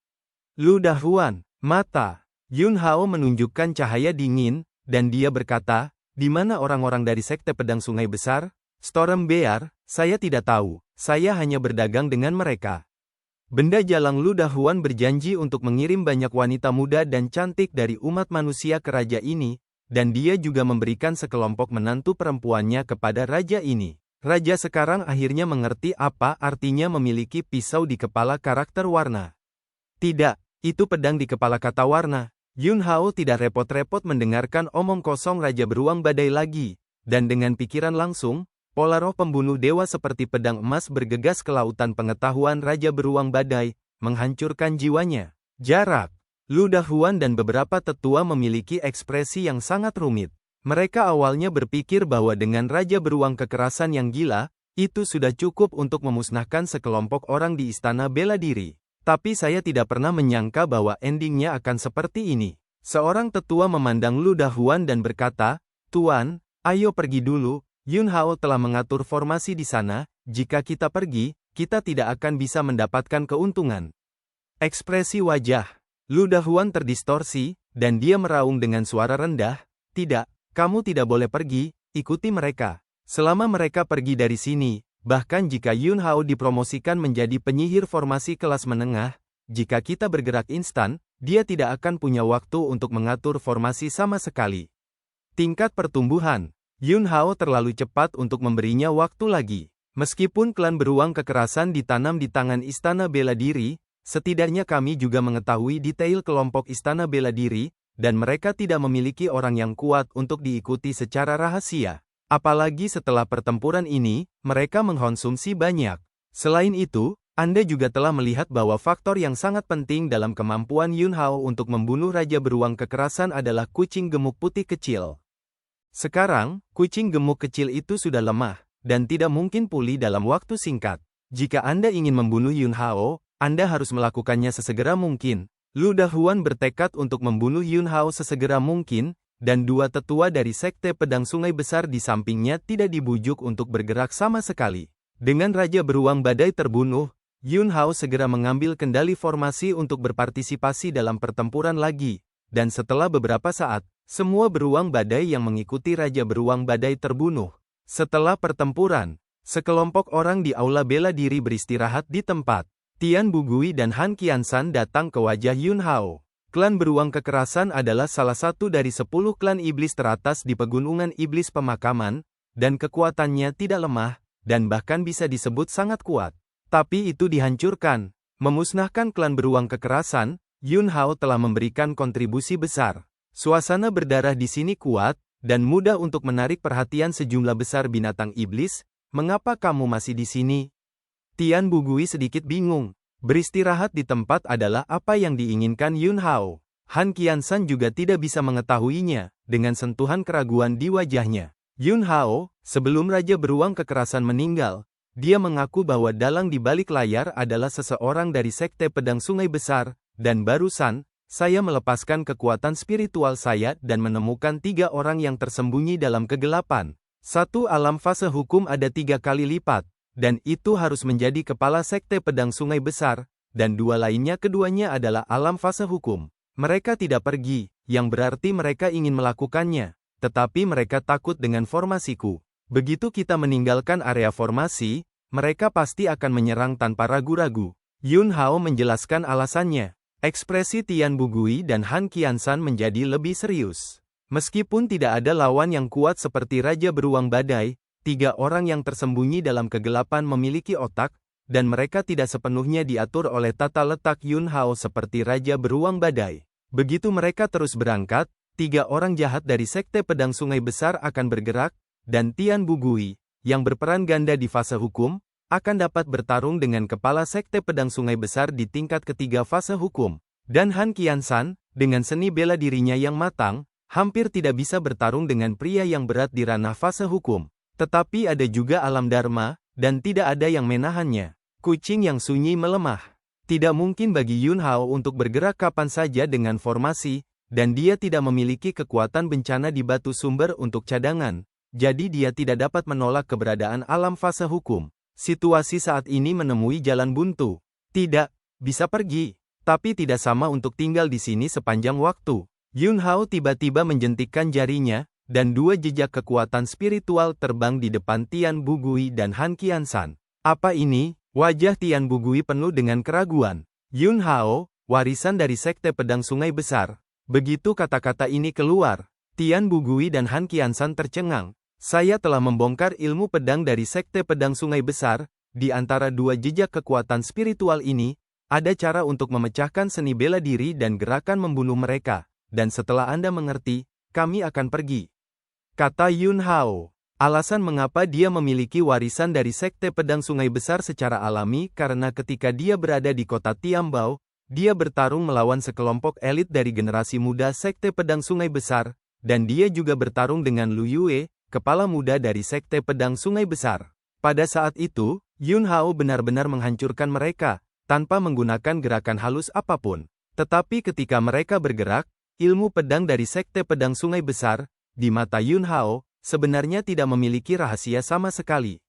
Lu Dahuan, mata. Yun Hao menunjukkan cahaya dingin, dan dia berkata, di mana orang-orang dari Sekte Pedang Sungai Besar? Storm Bear, saya tidak tahu, saya hanya berdagang dengan mereka. Benda jalang Lu Dahuan berjanji untuk mengirim banyak wanita muda dan cantik dari umat manusia ke raja ini, dan dia juga memberikan sekelompok menantu perempuannya kepada raja ini. Raja sekarang akhirnya mengerti apa artinya memiliki pisau di kepala karakter warna. Tidak, itu pedang di kepala kata warna. Yun Hao tidak repot-repot mendengarkan omong kosong Raja Beruang Badai lagi, dan dengan pikiran langsung, pola roh pembunuh dewa seperti pedang emas bergegas ke lautan pengetahuan Raja Beruang Badai, menghancurkan jiwanya. Jarak. Lu Dahuan dan beberapa tetua memiliki ekspresi yang sangat rumit. Mereka awalnya berpikir bahwa dengan Raja Beruang kekerasan yang gila, itu sudah cukup untuk memusnahkan sekelompok orang di Istana Bela Diri. Tapi saya tidak pernah menyangka bahwa endingnya akan seperti ini. Seorang tetua memandang Lu Dahuan dan berkata, "Tuan, ayo pergi dulu. Yun Hao telah mengatur formasi di sana, jika kita pergi, kita tidak akan bisa mendapatkan keuntungan." Ekspresi wajah Lu Dahuan terdistorsi, dan dia meraung dengan suara rendah, "Tidak, kamu tidak boleh pergi, ikuti mereka. Selama mereka pergi dari sini, bahkan jika Yun Hao dipromosikan menjadi penyihir formasi kelas menengah, jika kita bergerak instan, dia tidak akan punya waktu untuk mengatur formasi sama sekali." Tingkat pertumbuhan Yun Hao terlalu cepat untuk memberinya waktu lagi. Meskipun klan beruang kekerasan ditanam di tangan Istana Bela Diri, setidaknya kami juga mengetahui detail kelompok Istana Bela Diri, dan mereka tidak memiliki orang yang kuat untuk diikuti secara rahasia. Apalagi setelah pertempuran ini, mereka mengkonsumsi banyak. Selain itu, Anda juga telah melihat bahwa faktor yang sangat penting dalam kemampuan Yun Hao untuk membunuh Raja Beruang kekerasan adalah kucing gemuk putih kecil. Sekarang, kucing gemuk kecil itu sudah lemah, dan tidak mungkin pulih dalam waktu singkat. Jika Anda ingin membunuh Yun Hao, Anda harus melakukannya sesegera mungkin. Lu Dahuan bertekad untuk membunuh Yun Hao sesegera mungkin, dan dua tetua dari Sekte Pedang Sungai Besar di sampingnya tidak dibujuk untuk bergerak sama sekali. Dengan Raja Beruang Badai terbunuh, Yun Hao segera mengambil kendali formasi untuk berpartisipasi dalam pertempuran lagi, dan setelah beberapa saat, semua beruang badai yang mengikuti Raja Beruang Badai terbunuh. Setelah pertempuran, sekelompok orang di Aula Bela Diri beristirahat di tempat. Tian Bugui dan Han Qiansan datang ke wajah Yun Hao. Klan beruang kekerasan adalah salah satu dari 10 klan iblis teratas di Pegunungan Iblis Pemakaman, dan kekuatannya tidak lemah, dan bahkan bisa disebut sangat kuat. Tapi itu dihancurkan. Memusnahkan klan beruang kekerasan, Yun Hao telah memberikan kontribusi besar. Suasana berdarah di sini kuat, dan mudah untuk menarik perhatian sejumlah besar binatang iblis. Mengapa kamu masih di sini? Tian Bugui sedikit bingung. Beristirahat di tempat adalah apa yang diinginkan Yun Hao. Han Qiansan juga tidak bisa mengetahuinya, dengan sentuhan keraguan di wajahnya. Yun Hao, sebelum Raja Beruang kekerasan meninggal, dia mengaku bahwa dalang di balik layar adalah seseorang dari Sekte Pedang Sungai Besar, dan barusan, saya melepaskan kekuatan spiritual saya dan menemukan 3 orang yang tersembunyi dalam kegelapan. Satu alam fase hukum ada 3 kali lipat, dan itu harus menjadi kepala Sekte Pedang Sungai Besar, dan 2 lainnya keduanya adalah alam fase hukum. Mereka tidak pergi, yang berarti mereka ingin melakukannya, tetapi mereka takut dengan formasiku. Begitu kita meninggalkan area formasi, mereka pasti akan menyerang tanpa ragu-ragu. Yun Hao menjelaskan alasannya. Ekspresi Tian Bugui dan Han Qiansan menjadi lebih serius. Meskipun tidak ada lawan yang kuat seperti Raja Beruang Badai, 3 orang yang tersembunyi dalam kegelapan memiliki otak, dan mereka tidak sepenuhnya diatur oleh tata letak Yun Hao seperti Raja Beruang Badai. Begitu mereka terus berangkat, 3 orang jahat dari Sekte Pedang Sungai Besar akan bergerak, dan Tian Bugui, yang berperan ganda di fase hukum, akan dapat bertarung dengan kepala Sekte Pedang Sungai Besar di tingkat ketiga fase hukum. Dan Han Qiansan, dengan seni bela dirinya yang matang, hampir tidak bisa bertarung dengan pria yang berat di ranah fase hukum. Tetapi ada juga alam dharma, dan tidak ada yang menahannya. Kucing yang sunyi melemah. Tidak mungkin bagi Yun Hao untuk bergerak kapan saja dengan formasi, dan dia tidak memiliki kekuatan bencana di batu sumber untuk cadangan, jadi dia tidak dapat menolak keberadaan alam fase hukum. Situasi saat ini menemui jalan buntu. Tidak, bisa pergi, tapi tidak sama untuk tinggal di sini sepanjang waktu. Yun Hao tiba-tiba menjentikkan jarinya, dan dua jejak kekuatan spiritual terbang di depan Tian Bugui dan Han Qiansan. Apa ini? Wajah Tian Bugui penuh dengan keraguan. Yun Hao, warisan dari Sekte Pedang Sungai Besar. Begitu kata-kata ini keluar, Tian Bugui dan Han Qiansan tercengang. Saya telah membongkar ilmu pedang dari Sekte Pedang Sungai Besar. Di antara dua jejak kekuatan spiritual ini, ada cara untuk memecahkan seni bela diri dan gerakan membunuh mereka. Dan setelah Anda mengerti, kami akan pergi. Kata Yun Hao. Alasan mengapa dia memiliki warisan dari Sekte Pedang Sungai Besar secara alami karena ketika dia berada di kota Tiambao, dia bertarung melawan sekelompok elit dari generasi muda Sekte Pedang Sungai Besar, dan dia juga bertarung dengan Lu Yue, kepala muda dari Sekte Pedang Sungai Besar. Pada saat itu, Yun Hao benar-benar menghancurkan mereka, tanpa menggunakan gerakan halus apapun. Tetapi ketika mereka bergerak, ilmu pedang dari Sekte Pedang Sungai Besar, di mata Yun Hao, sebenarnya tidak memiliki rahasia sama sekali.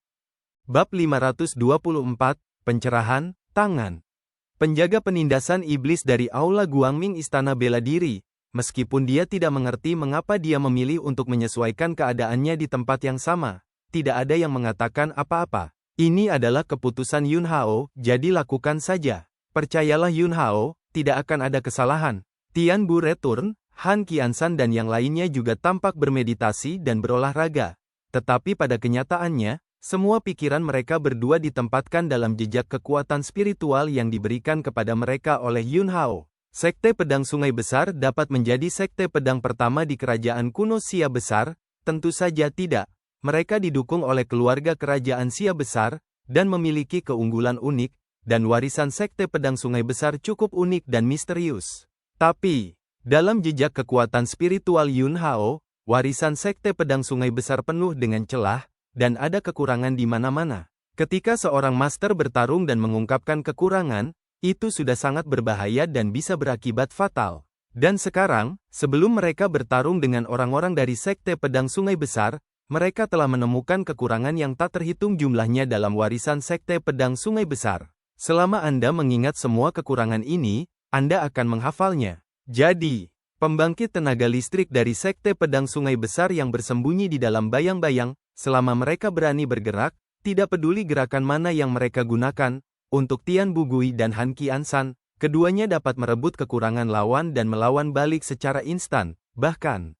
Bab 524, Pencerahan, Tangan. Penjaga penindasan iblis dari Aula Guangming Istana Bela Diri, meskipun dia tidak mengerti mengapa dia memilih untuk menyesuaikan keadaannya di tempat yang sama, tidak ada yang mengatakan apa-apa. Ini adalah keputusan Yun Hao, jadi lakukan saja. Percayalah Yun Hao, tidak akan ada kesalahan. Tian Bu Return, Han Qiansan dan yang lainnya juga tampak bermeditasi dan berolahraga. Tetapi pada kenyataannya, semua pikiran mereka berdua ditempatkan dalam jejak kekuatan spiritual yang diberikan kepada mereka oleh Yun Hao. Sekte Pedang Sungai Besar dapat menjadi sekte pedang pertama di kerajaan kuno Xia Besar? Tentu saja tidak. Mereka didukung oleh keluarga kerajaan Xia Besar, dan memiliki keunggulan unik, dan warisan Sekte Pedang Sungai Besar cukup unik dan misterius. Tapi, dalam jejak kekuatan spiritual Yun Hao, warisan Sekte Pedang Sungai Besar penuh dengan celah, dan ada kekurangan di mana-mana. Ketika seorang master bertarung dan mengungkapkan kekurangan, itu sudah sangat berbahaya dan bisa berakibat fatal. Dan sekarang, sebelum mereka bertarung dengan orang-orang dari Sekte Pedang Sungai Besar, mereka telah menemukan kekurangan yang tak terhitung jumlahnya dalam warisan Sekte Pedang Sungai Besar. Selama Anda mengingat semua kekurangan ini, Anda akan menghafalnya. Jadi, pembangkit tenaga listrik dari Sekte Pedang Sungai Besar yang bersembunyi di dalam bayang-bayang, selama mereka berani bergerak, tidak peduli gerakan mana yang mereka gunakan, untuk Tian Bugui dan Han Qiansan, keduanya dapat merebut kekurangan lawan dan melawan balik secara instan, bahkan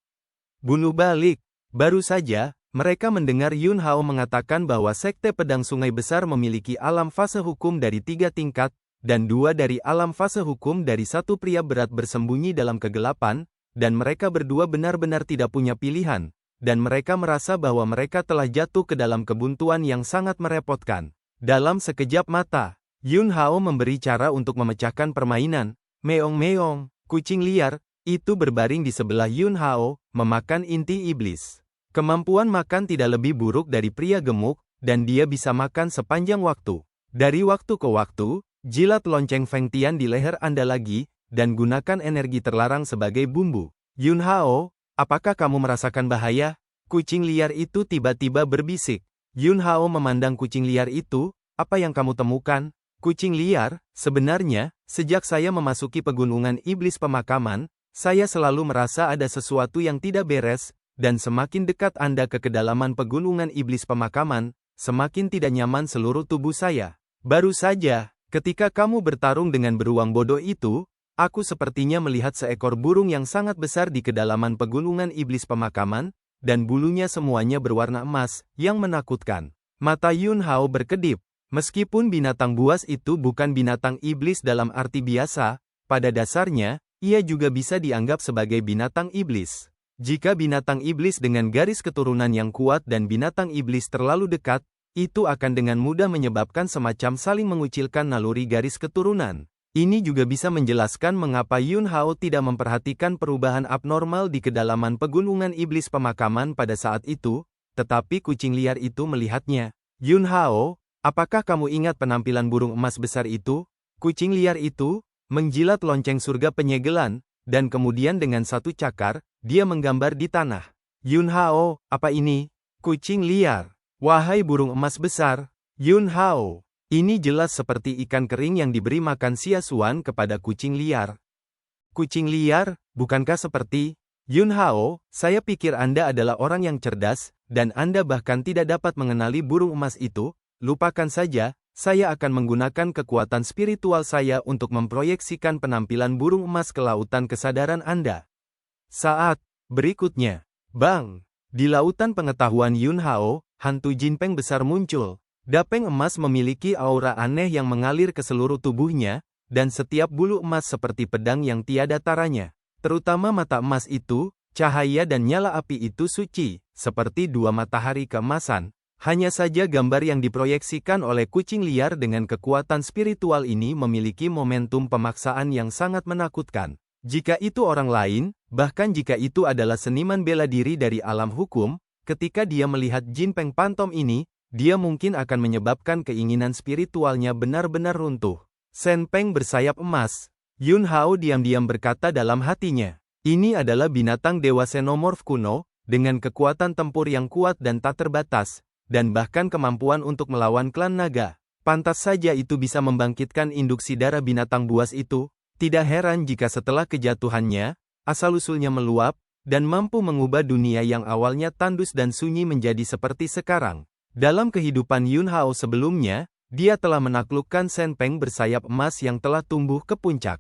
bunuh balik. Baru saja, mereka mendengar Yun Hao mengatakan bahwa Sekte Pedang Sungai Besar memiliki alam fase hukum dari 3 tingkat, dan 2 dari alam fase hukum dari satu pria berat bersembunyi dalam kegelapan, dan mereka berdua benar-benar tidak punya pilihan. Dan mereka merasa bahwa mereka telah jatuh ke dalam kebuntuan yang sangat merepotkan. Dalam sekejap mata, Yun Hao memberi cara untuk memecahkan permainan. Meong-meong, kucing liar, itu berbaring di sebelah Yun Hao, memakan inti iblis. Kemampuan makan tidak lebih buruk dari pria gemuk, dan dia bisa makan sepanjang waktu. Dari waktu ke waktu, jilat lonceng Feng Tian di leher Anda lagi, dan gunakan energi terlarang sebagai bumbu. Yun Hao, apakah kamu merasakan bahaya? Kucing liar itu tiba-tiba berbisik. Yun Hao memandang kucing liar itu, apa yang kamu temukan? Kucing liar, sebenarnya, sejak saya memasuki pegunungan iblis pemakaman, saya selalu merasa ada sesuatu yang tidak beres, dan semakin dekat Anda ke kedalaman pegunungan iblis pemakaman, semakin tidak nyaman seluruh tubuh saya. Baru saja, ketika kamu bertarung dengan beruang bodoh itu, aku sepertinya melihat seekor burung yang sangat besar di kedalaman pegunungan iblis pemakaman, dan bulunya semuanya berwarna emas, yang menakutkan. Mata Yun Hao berkedip. Meskipun binatang buas itu bukan binatang iblis dalam arti biasa, pada dasarnya, ia juga bisa dianggap sebagai binatang iblis. Jika binatang iblis dengan garis keturunan yang kuat dan binatang iblis terlalu dekat, itu akan dengan mudah menyebabkan semacam saling mengucilkan naluri garis keturunan. Ini juga bisa menjelaskan mengapa Yun Hao tidak memperhatikan perubahan abnormal di kedalaman pegunungan iblis pemakaman pada saat itu, tetapi kucing liar itu melihatnya. Yun Hao, apakah kamu ingat penampilan burung emas besar itu? Kucing liar itu menjilat lonceng surga penyegelan, dan kemudian dengan satu cakar, dia menggambar di tanah. Yun Hao, apa ini? Kucing liar. Wahai burung emas besar, Yun Hao. Ini jelas seperti ikan kering yang diberi makan sia-suan kepada kucing liar. Kucing liar, bukankah seperti? Yun Hao, saya pikir Anda adalah orang yang cerdas, dan Anda bahkan tidak dapat mengenali burung emas itu. Lupakan saja, saya akan menggunakan kekuatan spiritual saya untuk memproyeksikan penampilan burung emas ke lautan kesadaran Anda. Saat berikutnya, bang! Di lautan pengetahuan Yun Hao, hantu Jinpeng besar muncul. Dapeng emas memiliki aura aneh yang mengalir ke seluruh tubuhnya, dan setiap bulu emas seperti pedang yang tiada taranya. Terutama mata emas itu, cahaya dan nyala api itu suci, seperti dua matahari keemasan. Hanya saja gambar yang diproyeksikan oleh kucing liar dengan kekuatan spiritual ini memiliki momentum pemaksaan yang sangat menakutkan. Jika itu orang lain, bahkan jika itu adalah seniman bela diri dari alam hukum, ketika dia melihat Jinpeng Pantom ini, dia mungkin akan menyebabkan keinginan spiritualnya benar-benar runtuh. Shen Peng bersayap emas. Yun Hao diam-diam berkata dalam hatinya, ini adalah binatang dewa xenomorph kuno, dengan kekuatan tempur yang kuat dan tak terbatas, dan bahkan kemampuan untuk melawan klan naga. Pantas saja itu bisa membangkitkan induksi darah binatang buas itu. Tidak heran jika setelah kejatuhannya, asal-usulnya meluap, dan mampu mengubah dunia yang awalnya tandus dan sunyi menjadi seperti sekarang. Dalam kehidupan Yun Hao sebelumnya, dia telah menaklukkan Shen Peng bersayap emas yang telah tumbuh ke puncak.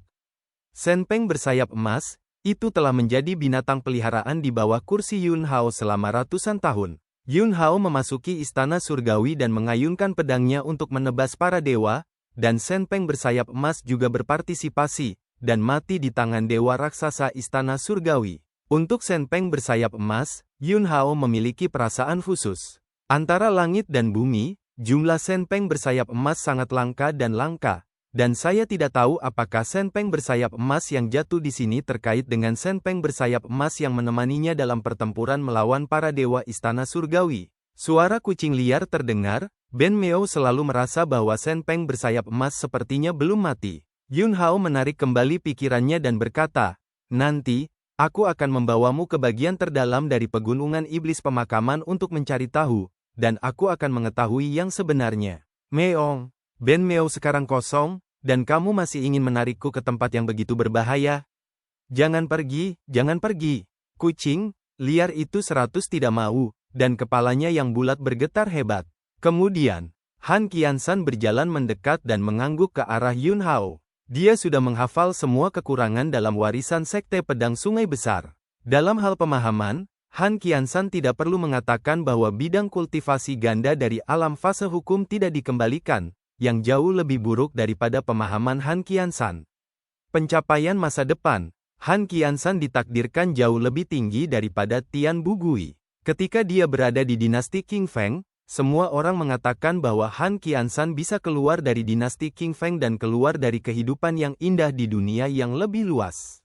Shen Peng bersayap emas, itu telah menjadi binatang peliharaan di bawah kursi Yun Hao selama ratusan tahun. Yun Hao memasuki istana surgawi dan mengayunkan pedangnya untuk menebas para dewa, dan Shen Peng bersayap emas juga berpartisipasi, dan mati di tangan dewa raksasa istana surgawi. Untuk Shen Peng bersayap emas, Yun Hao memiliki perasaan khusus. Antara langit dan bumi, jumlah Shen Peng bersayap emas sangat langka, dan saya tidak tahu apakah Shen Peng bersayap emas yang jatuh di sini terkait dengan Shen Peng bersayap emas yang menemaninya dalam pertempuran melawan para dewa istana surgawi. Suara kucing liar terdengar. Ben Meo selalu merasa bahwa Shen Peng bersayap emas sepertinya belum mati. Yun Hao menarik kembali pikirannya dan berkata, nanti, aku akan membawamu ke bagian terdalam dari pegunungan iblis pemakaman untuk mencari tahu, dan aku akan mengetahui yang sebenarnya. Meong, Ben Meo sekarang kosong, dan kamu masih ingin menarikku ke tempat yang begitu berbahaya? Jangan pergi, jangan pergi. Kucing liar itu 100 tidak mau, dan kepalanya yang bulat bergetar hebat. Kemudian, Han Qiansan berjalan mendekat dan mengangguk ke arah Yun Hao. Dia sudah menghafal semua kekurangan dalam warisan Sekte Pedang Sungai Besar. Dalam hal pemahaman, Han Qiansan tidak perlu mengatakan bahwa bidang kultivasi ganda dari alam fase hukum tidak dikembalikan, yang jauh lebih buruk daripada pemahaman Han Qiansan. Pencapaian masa depan, Han Qiansan ditakdirkan jauh lebih tinggi daripada Tian Bugui. Ketika dia berada di dinasti Qing Feng, semua orang mengatakan bahwa Han Qiansan bisa keluar dari dinasti Qing Feng dan keluar dari kehidupan yang indah di dunia yang lebih luas.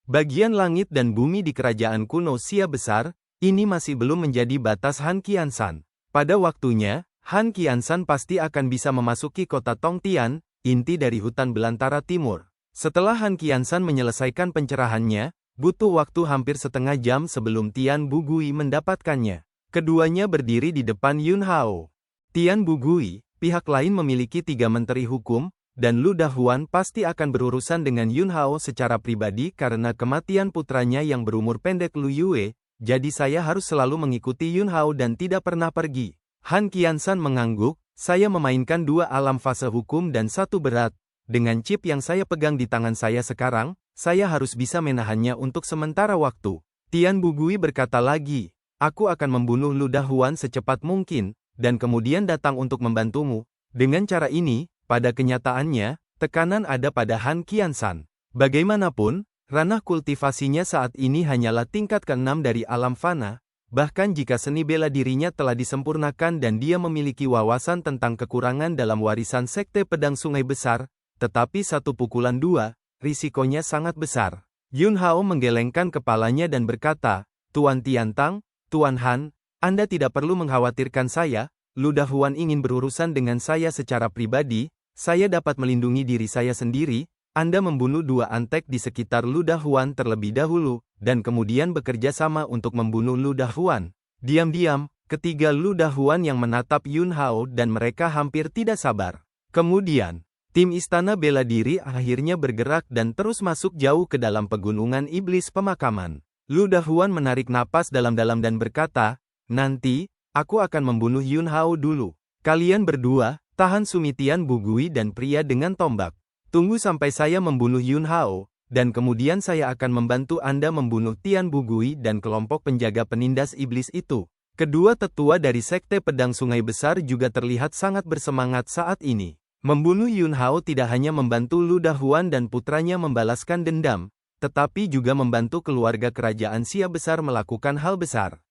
Bagian langit dan bumi di kerajaan kuno Xia besar, ini masih belum menjadi batas Han Qiansan. Pada waktunya, Han Qiansan pasti akan bisa memasuki kota Tongtian, inti dari hutan belantara timur. Setelah Han Qiansan menyelesaikan pencerahannya, butuh waktu hampir setengah jam sebelum Tian Bugui mendapatkannya. Keduanya berdiri di depan Yun Hao. Tian Bugui, pihak lain memiliki 3 menteri hukum, dan Lu Dahuan pasti akan berurusan dengan Yun Hao secara pribadi karena kematian putranya yang berumur pendek Lu Yue, jadi saya harus selalu mengikuti Yun Hao dan tidak pernah pergi. Han Qiansan mengangguk, saya memainkan 2 alam fase hukum dan 1 berat. Dengan chip yang saya pegang di tangan saya sekarang, saya harus bisa menahannya untuk sementara waktu. Tian Bugui berkata lagi, aku akan membunuh Lu Dahuan secepat mungkin, dan kemudian datang untuk membantumu. Dengan cara ini, pada kenyataannya, tekanan ada pada Han Qiansan. Bagaimanapun, ranah kultivasinya saat ini hanyalah tingkat ke-6 dari alam fana, bahkan jika seni bela dirinya telah disempurnakan dan dia memiliki wawasan tentang kekurangan dalam warisan Sekte Pedang Sungai Besar, tetapi 1 pukulan 2, risikonya sangat besar. Yun Hao menggelengkan kepalanya dan berkata, Tuan Tiantang, Tuan Han, Anda tidak perlu mengkhawatirkan saya, Lu Dahuan ingin berurusan dengan saya secara pribadi, saya dapat melindungi diri saya sendiri, Anda membunuh 2 antek di sekitar Lu Dahuan terlebih dahulu, dan kemudian bekerja sama untuk membunuh Lu Dahuan. Diam-diam, ketiga Lu Dahuan yang menatap Yun Hao dan mereka hampir tidak sabar. Kemudian, tim Istana Bela Diri akhirnya bergerak dan terus masuk jauh ke dalam pegunungan iblis pemakaman. Lu Dahuan menarik napas dalam-dalam dan berkata, "Nanti, aku akan membunuh Yun Hao dulu. Kalian berdua, tahan Sumitian Bugui dan pria dengan tombak. Tunggu sampai saya membunuh Yun Hao, dan kemudian saya akan membantu Anda membunuh Tian Bugui dan kelompok penjaga penindas iblis itu." Kedua tetua dari Sekte Pedang Sungai Besar juga terlihat sangat bersemangat saat ini. Membunuh Yun Hao tidak hanya membantu Lu Dahuan dan putranya membalaskan dendam, tetapi juga membantu keluarga kerajaan Xia besar melakukan hal besar.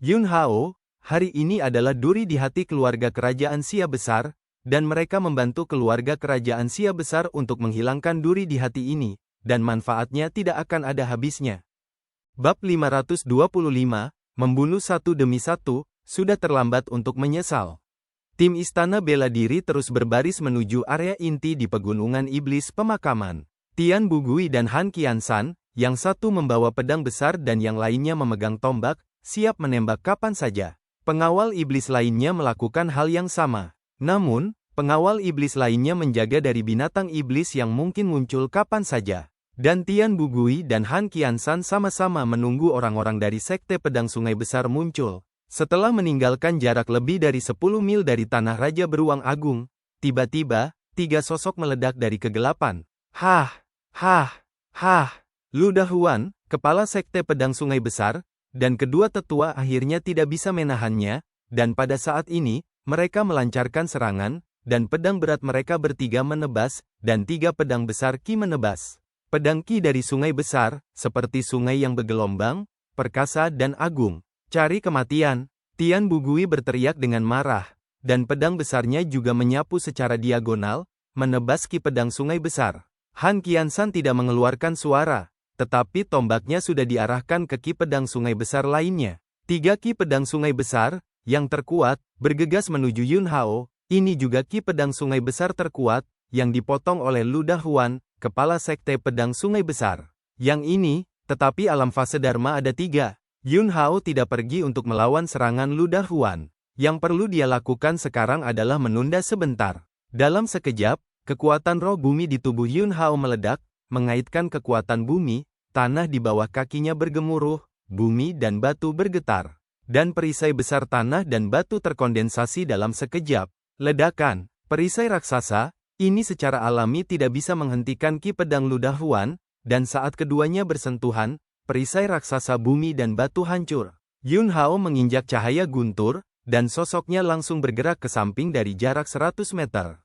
Yun Hao, hari ini adalah duri di hati keluarga kerajaan Xia besar, dan mereka membantu keluarga kerajaan Xia besar untuk menghilangkan duri di hati ini, dan manfaatnya tidak akan ada habisnya. Bab 525, Membunuh satu demi satu, sudah terlambat untuk menyesal. Tim Istana Bela Diri terus berbaris menuju area inti di pegunungan iblis pemakaman. Tian Bugui dan Han Qiansan, yang satu membawa pedang besar dan yang lainnya memegang tombak, siap menembak kapan saja. Pengawal iblis lainnya melakukan hal yang sama. Namun, pengawal iblis lainnya menjaga dari binatang iblis yang mungkin muncul kapan saja. Dan Tian Bugui dan Han Qiansan sama-sama menunggu orang-orang dari Sekte Pedang Sungai Besar muncul. Setelah meninggalkan jarak lebih dari 10 mil dari Tanah Raja Beruang Agung, tiba-tiba, 3 sosok meledak dari kegelapan. Hah! Hah! Hah! Lu Dahuan, kepala Sekte Pedang Sungai Besar, dan kedua tetua akhirnya tidak bisa menahannya, dan pada saat ini, mereka melancarkan serangan, dan pedang berat mereka bertiga menebas, dan 3 pedang besar Qi menebas. Pedang Qi dari sungai besar, seperti sungai yang bergelombang, perkasa dan agung. Cari kematian, Tian Bugui berteriak dengan marah, dan pedang besarnya juga menyapu secara diagonal, menebas Qi pedang sungai besar. Han Qiansan tidak mengeluarkan suara, tetapi tombaknya sudah diarahkan ke Qi pedang sungai besar lainnya. 3 Qi pedang sungai besar, yang terkuat, bergegas menuju Yun Hao. Ini juga Qi pedang sungai besar terkuat, yang dipotong oleh Lu Dahuan, kepala Sekte Pedang Sungai Besar. Yang ini, tetapi alam fase Dharma ada 3. Yun Hao tidak pergi untuk melawan serangan Lu Dahuan. Yang perlu dia lakukan sekarang adalah menunda sebentar. Dalam sekejap, kekuatan roh bumi di tubuh Yun Hao meledak, mengaitkan kekuatan bumi, tanah di bawah kakinya bergemuruh, bumi dan batu bergetar. Dan perisai besar tanah dan batu terkondensasi dalam sekejap. Ledakan, perisai raksasa, ini secara alami tidak bisa menghentikan Qi pedang Lu Dahuan, dan saat keduanya bersentuhan, perisai raksasa bumi dan batu hancur. Yun Hao menginjak cahaya guntur, dan sosoknya langsung bergerak ke samping dari jarak 100 meter.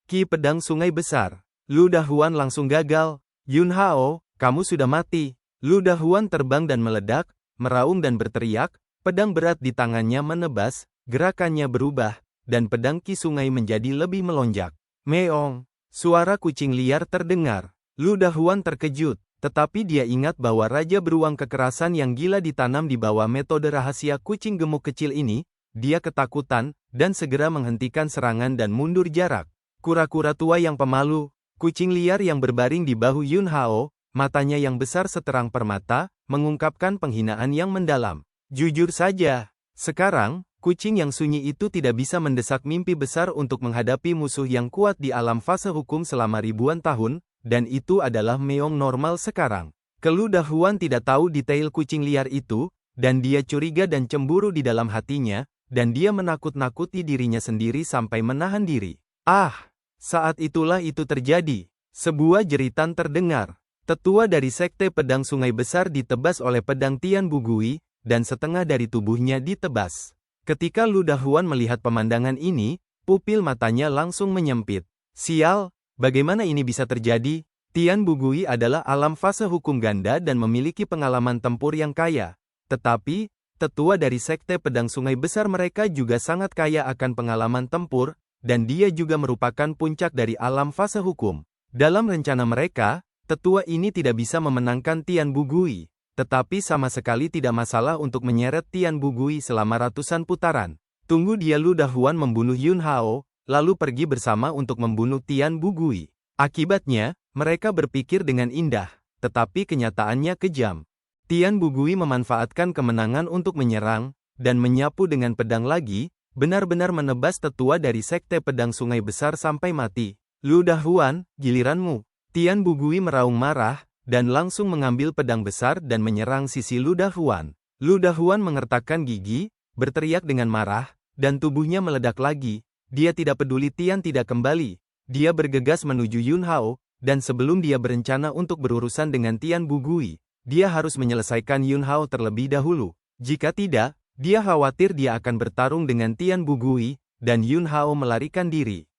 Qi pedang sungai besar. Lu Dahuan langsung gagal. Yun Hao, kamu sudah mati. Lu Dahuan terbang dan meledak, meraung dan berteriak, pedang berat di tangannya menebas, gerakannya berubah, dan pedang Qi sungai menjadi lebih melonjak. Meong, suara kucing liar terdengar. Lu Dahuan terkejut, tetapi dia ingat bahwa Raja Beruang kekerasan yang gila ditanam di bawah metode rahasia kucing gemuk kecil ini. Dia ketakutan, dan segera menghentikan serangan dan mundur jarak. Kura-kura tua yang pemalu, kucing liar yang berbaring di bahu Yun Hao, matanya yang besar seterang permata, mengungkapkan penghinaan yang mendalam. Jujur saja, sekarang, kucing yang sunyi itu tidak bisa mendesak mimpi besar untuk menghadapi musuh yang kuat di alam fase hukum selama ribuan tahun, dan itu adalah Meong normal sekarang. Lu Dahuan tidak tahu detail kucing liar itu, dan dia curiga dan cemburu di dalam hatinya, dan dia menakut-nakuti dirinya sendiri sampai menahan diri. Ah! Saat itulah itu terjadi. Sebuah jeritan terdengar. Tetua dari Sekte Pedang Sungai Besar ditebas oleh pedang Tian Bugui, dan setengah dari tubuhnya ditebas. Ketika Lu Dahuan melihat pemandangan ini, pupil matanya langsung menyempit. Sial, bagaimana ini bisa terjadi? Tian Bugui adalah alam fase hukum ganda dan memiliki pengalaman tempur yang kaya. Tetapi, tetua dari Sekte Pedang Sungai Besar mereka juga sangat kaya akan pengalaman tempur, dan dia juga merupakan puncak dari alam fase hukum. Dalam rencana mereka, tetua ini tidak bisa memenangkan Tian Bugui. Tetapi sama sekali tidak masalah untuk menyeret Tian Bugui selama ratusan putaran. Tunggu dia. Lu Dahuan membunuh Yun Hao, lalu pergi bersama untuk membunuh Tian Bugui. Akibatnya, Mereka berpikir dengan indah, tetapi kenyataannya kejam. Tian Bugui memanfaatkan kemenangan untuk menyerang, dan menyapu dengan pedang lagi, benar-benar menebas tetua dari Sekte Pedang Sungai Besar sampai mati. Lu Dahuan, giliranmu. Tian Bugui meraung marah, dan langsung mengambil pedang besar dan menyerang sisi Lu Dahuan. Lu Dahuan mengertakkan gigi, berteriak dengan marah, dan tubuhnya meledak lagi. Dia tidak peduli Tian tidak kembali. Dia bergegas menuju Yun Hao, dan sebelum dia berencana untuk berurusan dengan Tian Bugui, dia harus menyelesaikan Yun Hao terlebih dahulu. Jika tidak, dia khawatir dia akan bertarung dengan Tian Bugui, dan Yun Hao melarikan diri.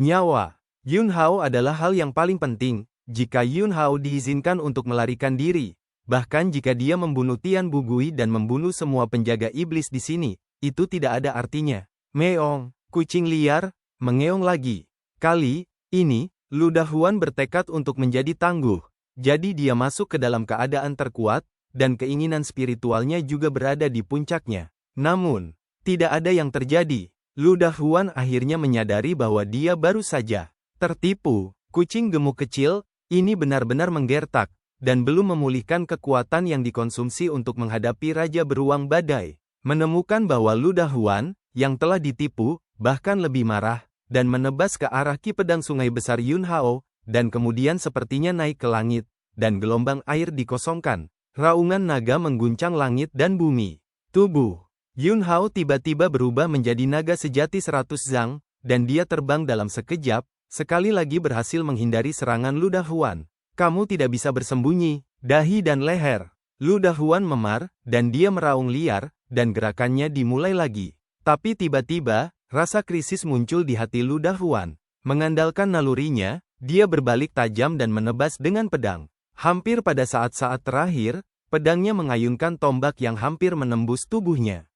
Nyawa Yun Hao adalah hal yang paling penting. Jika Yun Hao diizinkan untuk melarikan diri, bahkan jika dia membunuh Tian Bugui dan membunuh semua penjaga iblis di sini, itu tidak ada artinya. Meong, kucing liar, mengeong lagi. Kali ini, Lu Dahuan bertekad untuk menjadi tangguh. Jadi dia masuk ke dalam keadaan terkuat, dan keinginan spiritualnya juga berada di puncaknya. Namun, tidak ada yang terjadi. Lu Dahuan akhirnya menyadari bahwa dia baru saja tertipu. Kucing gemuk kecil, ini benar-benar menggertak, dan belum memulihkan kekuatan yang dikonsumsi untuk menghadapi Raja Beruang Badai. Menemukan bahwa Lu Dahuan, yang telah ditipu, bahkan lebih marah, dan menebas ke arah Ki Pedang Sungai Besar Yun Hao, dan kemudian sepertinya naik ke langit, dan gelombang air dikosongkan. Raungan naga mengguncang langit dan bumi. Tubuh Yun Hao tiba-tiba berubah menjadi naga sejati 100 zang, dan dia terbang dalam sekejap, sekali lagi berhasil menghindari serangan Lu Dahuan. Kamu tidak bisa bersembunyi, dahi dan leher. Lu Dahuan memar, dan dia meraung liar, dan gerakannya dimulai lagi. Tapi tiba-tiba, rasa krisis muncul di hati Lu Dahuan. Mengandalkan nalurinya, dia berbalik tajam dan menebas dengan pedang. Hampir pada saat-saat terakhir, pedangnya mengayunkan tombak yang hampir menembus tubuhnya.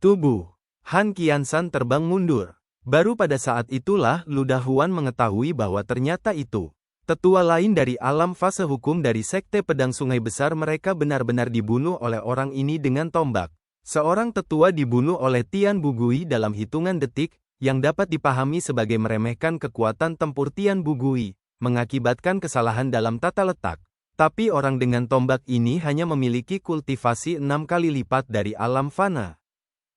Tubuh Han Qiansan terbang mundur. Baru pada saat itulah Lu Dahuan mengetahui bahwa ternyata itu tetua lain dari alam fase hukum dari Sekte Pedang Sungai Besar. Mereka benar-benar dibunuh oleh orang ini dengan tombak. Seorang tetua dibunuh oleh Tian Bugui dalam hitungan detik, yang dapat dipahami sebagai meremehkan kekuatan tempur Tian Bugui, mengakibatkan kesalahan dalam tata letak. Tapi orang dengan tombak ini hanya memiliki kultivasi 6 kali lipat dari alam fana.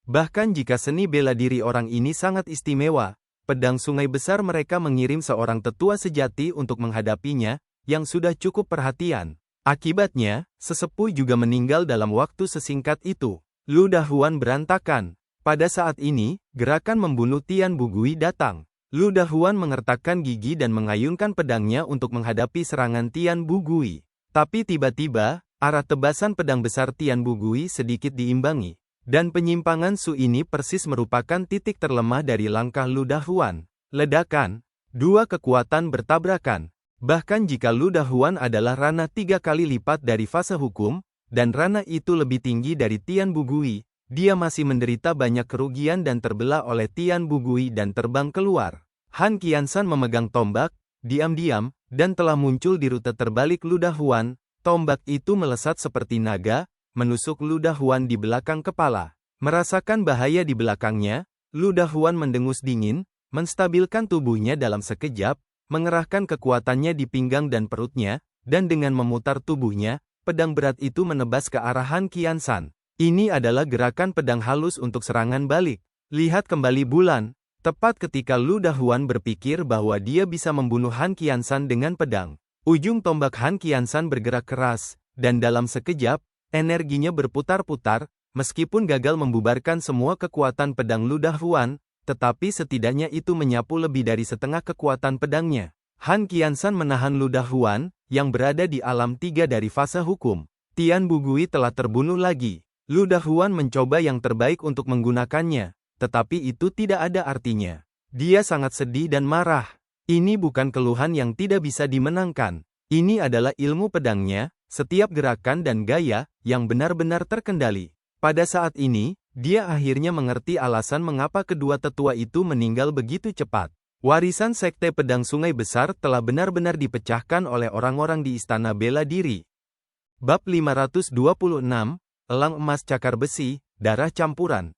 Bahkan jika seni bela diri orang ini sangat istimewa, Pedang Sungai Besar mereka mengirim seorang tetua sejati untuk menghadapinya, yang sudah cukup perhatian. Akibatnya, sesepuh juga meninggal dalam waktu sesingkat itu. Lu Dahuan berantakan. Pada saat ini, gerakan membunuh Tian Bugui datang. Lu Dahuan mengertakkan gigi dan mengayunkan pedangnya untuk menghadapi serangan Tian Bugui. Tapi tiba-tiba, arah tebasan pedang besar Tian Bugui sedikit diimbangi. Dan penyimpangan Su ini persis merupakan titik terlemah dari langkah Lu Dahuan. Ledakan. Dua kekuatan bertabrakan. Bahkan jika Lu Dahuan adalah ranah 3 kali lipat dari fase hukum, dan ranah itu lebih tinggi dari Tian Bugui, dia masih menderita banyak kerugian dan terbelah oleh Tian Bugui dan terbang keluar. Han Qiansan memegang tombak, diam-diam, dan telah muncul di rute terbalik Lu Dahuan. Tombak itu melesat seperti naga, menusuk Lu Dahuan di belakang kepala. Merasakan bahaya di belakangnya, Lu Dahuan mendengus dingin, menstabilkan tubuhnya dalam sekejap, mengerahkan kekuatannya di pinggang dan perutnya, dan dengan memutar tubuhnya, pedang berat itu menebas ke arah Han Qiansan. Ini adalah gerakan pedang halus untuk serangan balik. Lihat kembali bulan. Tepat ketika Lu Dahuan berpikir bahwa dia bisa membunuh Han Qiansan dengan pedang, ujung tombak Han Qiansan bergerak keras, dan dalam sekejap, energinya berputar-putar, meskipun gagal membubarkan semua kekuatan pedang Lu Dahuan, tetapi setidaknya itu menyapu lebih dari setengah kekuatan pedangnya. Han Qiansan menahan Lu Dahuan, yang berada di alam 3 dari fase hukum. Tian Bugui telah terbunuh lagi. Lu Dahuan mencoba yang terbaik untuk menggunakannya, tetapi itu tidak ada artinya. Dia sangat sedih dan marah. Ini bukan keluhan yang tidak bisa dimenangkan. Ini adalah ilmu pedangnya, setiap gerakan dan gaya, yang benar-benar terkendali. Pada saat ini, dia akhirnya mengerti alasan mengapa kedua tetua itu meninggal begitu cepat. Warisan Sekte Pedang Sungai Besar telah benar-benar dipecahkan oleh orang-orang di Istana Bela Diri. Bab 526, Elang Emas Cakar Besi, Darah Campuran.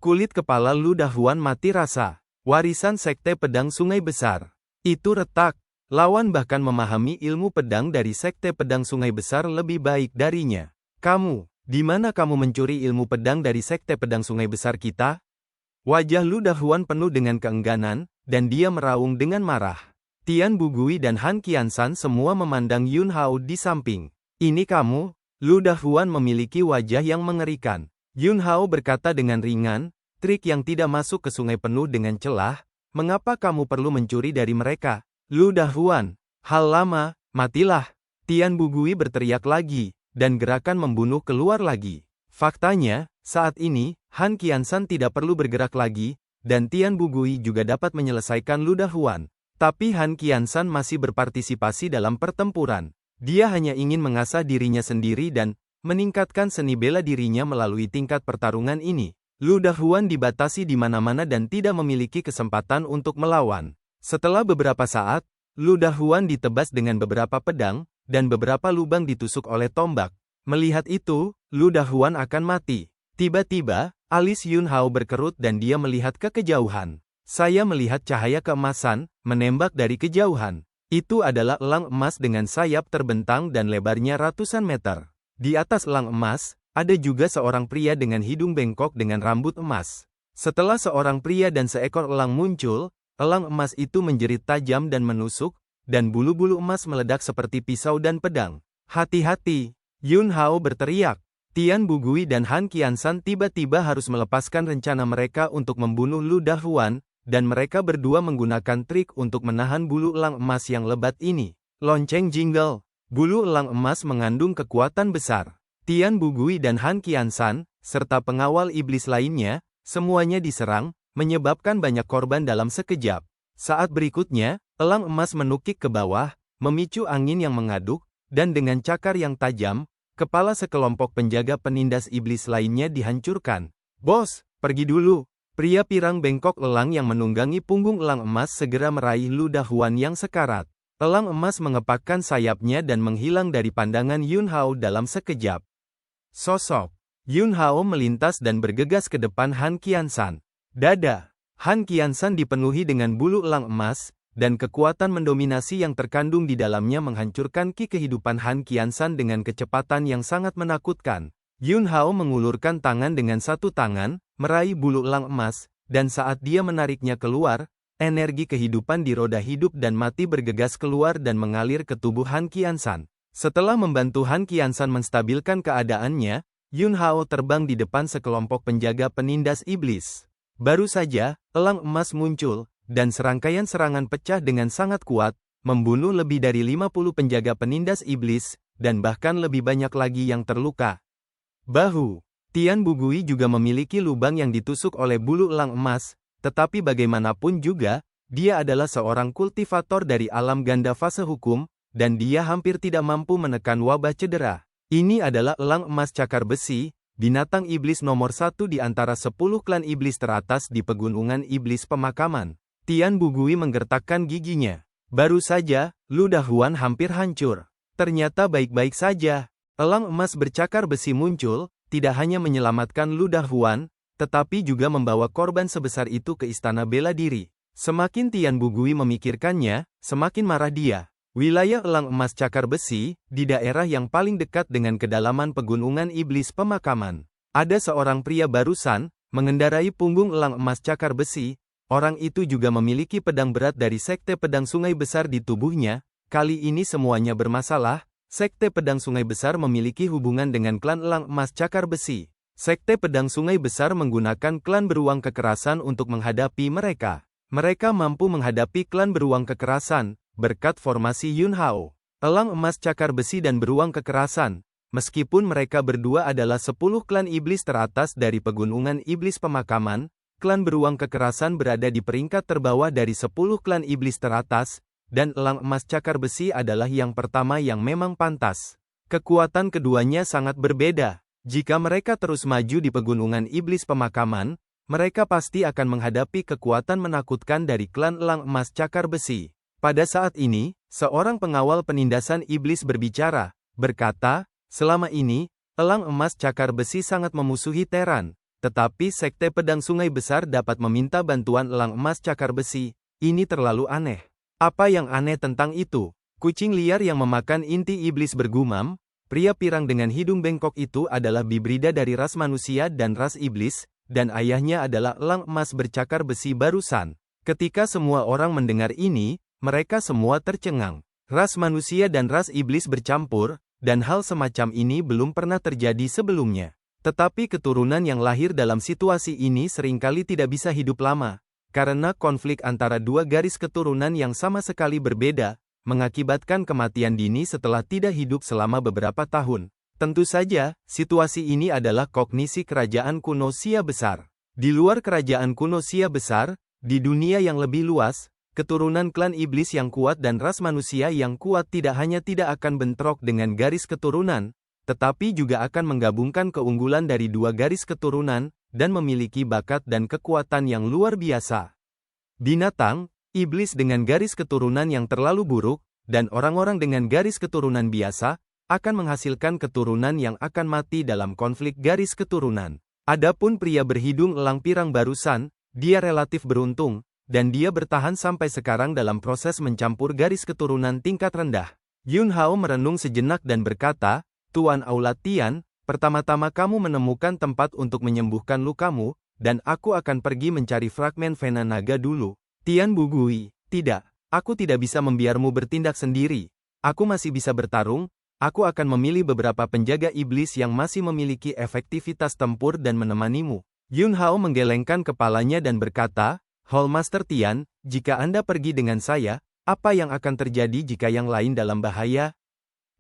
Kulit kepala Lu Dahuan mati rasa. Warisan Sekte Pedang Sungai Besar. Itu retak. Lawan bahkan memahami ilmu pedang dari Sekte Pedang Sungai Besar lebih baik darinya. Kamu, di mana kamu mencuri ilmu pedang dari Sekte Pedang Sungai Besar kita? Wajah Lu Dahuan penuh dengan keengganan, dan dia meraung dengan marah. Tian Bugui dan Han Qiansan semua memandang Yun Hao di samping. Ini kamu? Lu Dahuan memiliki wajah yang mengerikan. Yun Hao berkata dengan ringan, trik yang tidak masuk ke sungai penuh dengan celah, mengapa kamu perlu mencuri dari mereka? Lu Dahuan, hal lama, matilah. Tian Bugui berteriak lagi, dan gerakan membunuh keluar lagi. Faktanya, saat ini, Han Qiansan tidak perlu bergerak lagi, dan Tian Bugui juga dapat menyelesaikan Lu Dahuan. Tapi Han Qiansan masih berpartisipasi dalam pertempuran. Dia hanya ingin mengasah dirinya sendiri dan meningkatkan seni bela dirinya melalui tingkat pertarungan ini. Lu Dahuan dibatasi di mana-mana dan tidak memiliki kesempatan untuk melawan. Setelah beberapa saat, Lu Dahuan ditebas dengan beberapa pedang, dan beberapa lubang ditusuk oleh tombak. Melihat itu, Lu Dahuan akan mati. Tiba-tiba, alis Yun Hao berkerut dan dia melihat ke kejauhan. Saya melihat cahaya keemasan, menembak dari kejauhan. Itu adalah elang emas dengan sayap terbentang dan lebarnya ratusan meter. Di atas elang emas, ada juga seorang pria dengan hidung bengkok dengan rambut emas. Setelah seorang pria dan seekor elang muncul, elang emas itu menjerit tajam dan menusuk, dan bulu-bulu emas meledak seperti pisau dan pedang. Hati-hati! Yun Hao berteriak. Tian Bugui dan Han Qiansan tiba-tiba harus melepaskan rencana mereka untuk membunuh Lu Dahuan, dan mereka berdua menggunakan trik untuk menahan bulu elang emas yang lebat ini. Lonceng jingle. Bulu elang emas mengandung kekuatan besar. Tian Bugui dan Han Qiansan, serta pengawal iblis lainnya, semuanya diserang, menyebabkan banyak korban dalam sekejap. Saat berikutnya, elang emas menukik ke bawah, memicu angin yang mengaduk, dan dengan cakar yang tajam, kepala sekelompok penjaga penindas iblis lainnya dihancurkan. Bos, pergi dulu. Pria pirang bengkok elang yang menunggangi punggung elang emas segera meraih Lu Dahuan yang sekarat. Elang emas mengepakkan sayapnya dan menghilang dari pandangan Yun Hao dalam sekejap. Sosok Yun Hao melintas dan bergegas ke depan Han Qiansan. Dada Han Qiansan dipenuhi dengan bulu elang emas, dan kekuatan mendominasi yang terkandung di dalamnya menghancurkan ki kehidupan Han Qiansan dengan kecepatan yang sangat menakutkan. Yun Hao mengulurkan tangan dengan satu tangan, meraih bulu elang emas, dan saat dia menariknya keluar, energi kehidupan di roda hidup dan mati bergegas keluar dan mengalir ke tubuh Han Qiansan. Setelah membantu Han Qiansan menstabilkan keadaannya, Yun Hao terbang di depan sekelompok penjaga penindas iblis. Baru saja, elang emas muncul, dan serangkaian serangan pecah dengan sangat kuat, membunuh lebih dari 50 penjaga penindas iblis, dan bahkan lebih banyak lagi yang terluka. Bahu Tian Bugui juga memiliki lubang yang ditusuk oleh bulu elang emas, tetapi bagaimanapun juga, dia adalah seorang kultivator dari alam ganda fase hukum, dan dia hampir tidak mampu menekan wabah cedera. Ini adalah elang emas cakar besi, binatang iblis nomor 1 di antara 10 klan iblis teratas di pegunungan iblis pemakaman. Tian Bugui menggertakkan giginya. Baru saja, Lu Dahuan hampir hancur. Ternyata baik-baik saja. Elang emas bercakar besi muncul, tidak hanya menyelamatkan Lu Dahuan, tetapi juga membawa korban sebesar itu ke istana bela diri. Semakin Tian Bugui memikirkannya, semakin marah dia. Wilayah elang emas cakar besi, di daerah yang paling dekat dengan kedalaman pegunungan iblis pemakaman. Ada seorang pria barusan, mengendarai punggung elang emas cakar besi. Orang itu juga memiliki pedang berat dari Sekte Pedang Sungai Besar di tubuhnya. Kali ini semuanya bermasalah. Sekte Pedang Sungai Besar memiliki hubungan dengan klan elang emas cakar besi. Sekte Pedang Sungai Besar menggunakan klan beruang kekerasan untuk menghadapi mereka. Mereka mampu menghadapi klan beruang kekerasan, berkat formasi Yun Hao. Elang emas cakar besi dan beruang kekerasan. Meskipun mereka berdua adalah 10 klan iblis teratas dari pegunungan iblis pemakaman, klan beruang kekerasan berada di peringkat terbawah dari 10 klan iblis teratas, dan elang emas cakar besi adalah yang pertama yang memang pantas. Kekuatan keduanya sangat berbeda. Jika mereka terus maju di pegunungan iblis pemakaman, mereka pasti akan menghadapi kekuatan menakutkan dari klan elang emas cakar besi. Pada saat ini, seorang pengawal penindasan iblis berbicara, berkata, selama ini, elang emas cakar besi sangat memusuhi Teran, tetapi Sekte Pedang Sungai Besar dapat meminta bantuan elang emas cakar besi. Ini terlalu aneh. Apa yang aneh tentang itu? Kucing liar yang memakan inti iblis bergumam, pria pirang dengan hidung bengkok itu adalah hibrida dari ras manusia dan ras iblis, dan ayahnya adalah elang emas bercakar besi barusan. Ketika semua orang mendengar ini, mereka semua tercengang. Ras manusia dan ras iblis bercampur, dan hal semacam ini belum pernah terjadi sebelumnya. Tetapi keturunan yang lahir dalam situasi ini seringkali tidak bisa hidup lama, karena konflik antara dua garis keturunan yang sama sekali berbeda, mengakibatkan kematian dini setelah tidak hidup selama beberapa tahun. Tentu saja, situasi ini adalah kognisi kerajaan kuno Sia besar. Di luar kerajaan kuno Sia besar, di dunia yang lebih luas, keturunan klan iblis yang kuat dan ras manusia yang kuat tidak hanya tidak akan bentrok dengan garis keturunan, tetapi juga akan menggabungkan keunggulan dari dua garis keturunan, dan memiliki bakat dan kekuatan yang luar biasa. Binatang, iblis dengan garis keturunan yang terlalu buruk, dan orang-orang dengan garis keturunan biasa, akan menghasilkan keturunan yang akan mati dalam konflik garis keturunan. Adapun pria berhidung elang pirang barusan, dia relatif beruntung, dan dia bertahan sampai sekarang dalam proses mencampur garis keturunan tingkat rendah. Yun Hao merenung sejenak dan berkata, Tuan Aulatian, pertama-tama kamu menemukan tempat untuk menyembuhkan lukamu, dan aku akan pergi mencari fragmen vena naga dulu. Tian Bugui, tidak, aku tidak bisa membiarmu bertindak sendiri. Aku masih bisa bertarung, aku akan memilih beberapa penjaga iblis yang masih memiliki efektivitas tempur dan menemanimu. Yun Hao menggelengkan kepalanya dan berkata, Hallmaster Tian, jika Anda pergi dengan saya, apa yang akan terjadi jika yang lain dalam bahaya?